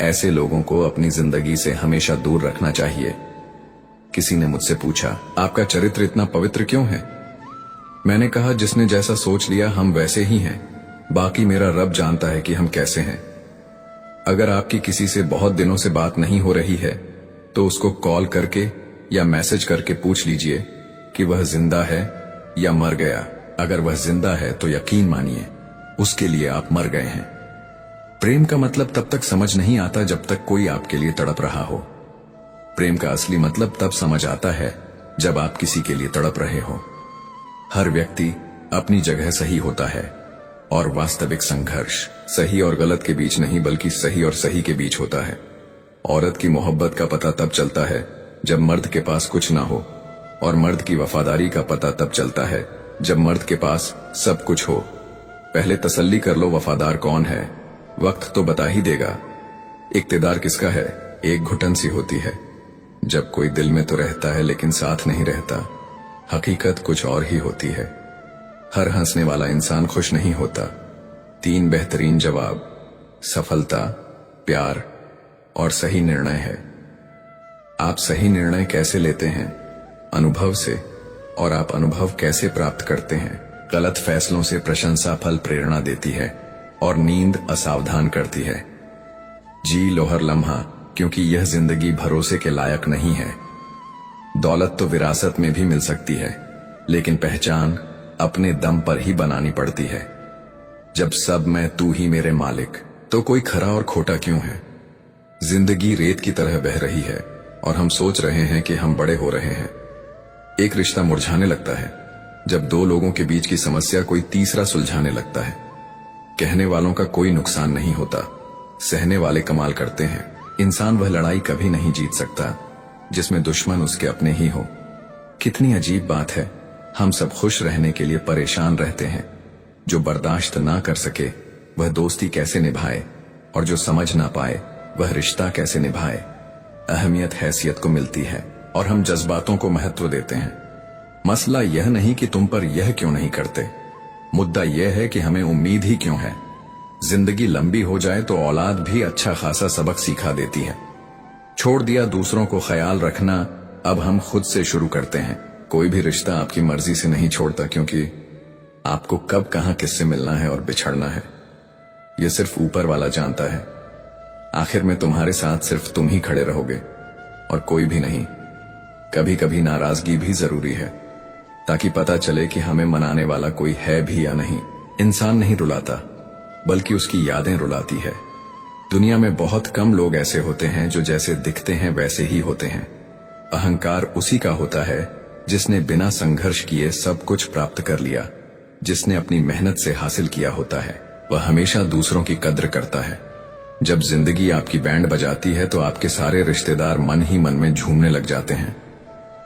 ऐसे लोगों को अपनी जिंदगी से हमेशा दूर रखना चाहिए। किसी ने मुझसे पूछा, आपका चरित्र इतना पवित्र क्यों है? मैंने कहा, जिसने जैसा सोच लिया हम वैसे ही हैं, बाकी मेरा रब जानता है कि हम कैसे हैं। अगर आपकी किसी से बहुत दिनों से बात नहीं हो रही है तो उसको कॉल करके या मैसेज करके पूछ लीजिए कि वह जिंदा है या मर गया। अगर वह जिंदा है तो यकीन मानिए उसके लिए आप मर गए हैं। प्रेम का मतलब तब तक समझ नहीं आता जब तक कोई आपके लिए तड़प रहा हो। प्रेम का असली मतलब तब समझ आता है जब आप किसी के लिए तड़प रहे हो। हर व्यक्ति अपनी जगह सही होता है और वास्तविक संघर्ष सही और गलत के बीच नहीं बल्कि सही और सही के बीच होता है। औरत की मोहब्बत का पता तब चलता है जब मर्द के पास कुछ ना हो, और मर्द की वफादारी का पता तब चलता है जब मर्द के पास सब कुछ हो। पहले तसल्ली कर लो वफादार कौन है, वक्त तो बता ही देगा। इक्तेदार किसका है, एक घुटन सी होती है। जब कोई दिल में तो रहता है लेकिन साथ नहीं रहता, हकीकत कुछ और ही होती है। हर हंसने वाला इंसान खुश नहीं होता। 3 बेहतरीन जवाब, सफलता, प्यार और सही निर्णय है। आप सही निर्णय कैसे लेते हैं? अनुभव से। और आप अनुभव कैसे प्राप्त करते हैं? गलत फैसलों से प्रशंसा फल प्रेरणा देती है और नींद असावधान करती है। जी लो हर लम्हा, क्योंकि यह जिंदगी भरोसे के लायक नहीं है। दौलत तो विरासत में भी मिल सकती है, लेकिन पहचान अपने दम पर ही बनानी पड़ती है। जब सब मैं तू ही मेरे मालिक, तो कोई खरा और खोटा क्यों है? जिंदगी रेत की तरह बह रही है और हम सोच रहे हैं कि हम बड़े हो रहे हैं। एक रिश्ता मुरझाने लगता है जब 2 लोगों के बीच की समस्या कोई तीसरा सुलझाने लगता है। कहने वालों का कोई नुकसान नहीं होता, सहने वाले कमाल करते हैं। इंसान वह लड़ाई कभी नहीं जीत सकता जिसमें दुश्मन उसके अपने ही हो। कितनी अजीब बात है, हम सब खुश रहने के लिए परेशान रहते हैं। जो बर्दाश्त ना कर सके वह दोस्ती कैसे निभाए, और जो समझ ना पाए वह रिश्ता कैसे निभाए। अहमियत हैसियत को मिलती है और हम जज्बातों को महत्व देते हैं। मसला यह नहीं कि तुम पर यह क्यों नहीं करते, मुद्दा यह है कि हमें उम्मीद ही क्यों है। जिंदगी लंबी हो जाए तो औलाद भी अच्छा खासा सबक सिखा देती है। छोड़ दिया दूसरों को ख्याल रखना, अब हम खुद से शुरू करते हैं। कोई भी रिश्ता आपकी मर्जी से नहीं छोड़ता, क्योंकि आपको कब कहां किससे मिलना है और बिछड़ना है यह सिर्फ ऊपर वाला जानता है। आखिर में तुम्हारे साथ सिर्फ तुम ही खड़े रहोगे और कोई भी नहीं। कभी कभी नाराजगी भी जरूरी है ताकि पता चले कि हमें मनाने वाला कोई है भी या नहीं। इंसान नहीं रुलाता बल्कि उसकी यादें रुलाती है। दुनिया में बहुत कम लोग ऐसे होते हैं जो जैसे दिखते हैं वैसे ही होते हैं। अहंकार उसी का होता है जिसने बिना संघर्ष किए सब कुछ प्राप्त कर लिया। जिसने अपनी मेहनत से हासिल किया होता है वह हमेशा दूसरों की कद्र करता है। जब जिंदगी आपकी बैंड बजाती है तो आपके सारे रिश्तेदार मन ही मन में झूमने लग जाते हैं।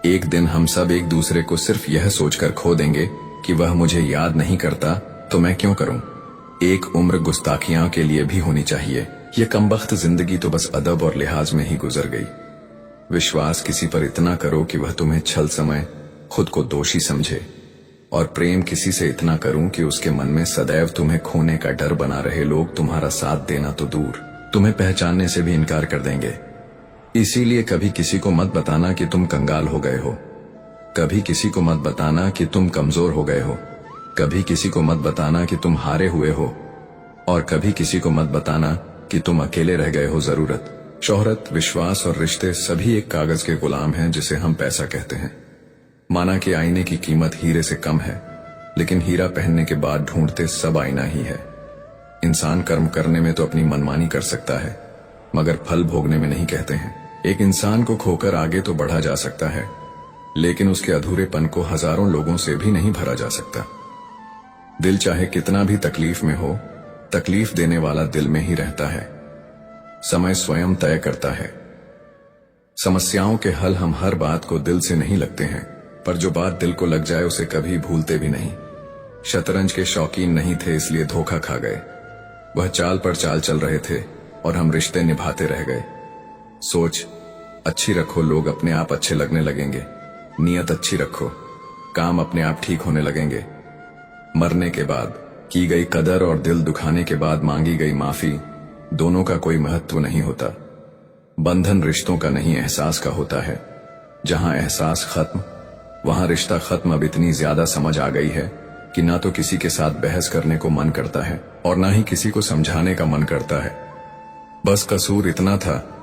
एक दिन हम सब एक दूसरे को सिर्फ यह सोचकर खो देंगे कि वह मुझे याद नहीं करता तो मैं क्यों करूं। एक उम्र गुस्ताखियां के लिए भी होनी चाहिए। ये कमबख्त जिंदगी तो बस अदब और लिहाज में ही गुजर गई। विश्वास किसी पर इतना करो कि वह तुम्हें छल समय खुद को दोषी समझे, और प्रेम किसी से इतना करूं कि उसके मन में सदैव तुम्हें खोने का डर बना रहे। लोग तुम्हारा साथ देना तो दूर, तुम्हें पहचानने से भी इनकार कर देंगे। इसीलिए कभी किसी को मत बताना कि तुम कंगाल हो गए हो। कभी किसी को मत बताना कि तुम कमजोर हो गए हो। कभी किसी को मत बताना कि तुम हारे हुए हो, और कभी किसी को मत बताना कि तुम अकेले रह गए हो। जरूरत, शोहरत, विश्वास और रिश्ते सभी एक कागज के गुलाम हैं जिसे हम पैसा कहते हैं। माना कि आईने की कीमत हीरे से कम है, लेकिन हीरा पहनने के बाद ढूंढते सब आईना ही है। इंसान कर्म करने में तो अपनी मनमानी कर सकता है, मगर फल भोगने में नहीं कहते हैं। एक इंसान को खोकर आगे तो बढ़ा जा सकता है, लेकिन उसके अधूरेपन को हजारों लोगों से भी नहीं भरा जा सकता। दिल चाहे कितना भी तकलीफ में हो, तकलीफ देने वाला दिल में ही रहता है। समय स्वयं तय करता है। समस्याओं के हल हम हर बात को दिल से नहीं लगते हैं, पर जो बात दिल को लग जाए उसे कभी भूलते भी नहीं। शतरंज के शौकीन नहीं थे इसलिए धोखा खा गए। वह चाल पर चाल चल रहे थे और हम रिश्ते निभाते रह गए। सोच अच्छी रखो, लोग अपने आप अच्छे लगने लगेंगे। नीयत अच्छी रखो, काम अपने आप ठीक होने लगेंगे। मरने के बाद की गई कदर और दिल दुखाने के बाद मांगी गई माफी दोनों का कोई महत्व नहीं होता। बंधन रिश्तों का नहीं, एहसास का होता है। जहां एहसास खत्म वहां रिश्ता खत्म। अब इतनी ज्यादा समझ आ गई है कि ना तो किसी के साथ बहस करने को मन करता है और ना ही किसी को समझाने का मन करता है। बस कसूर इतना था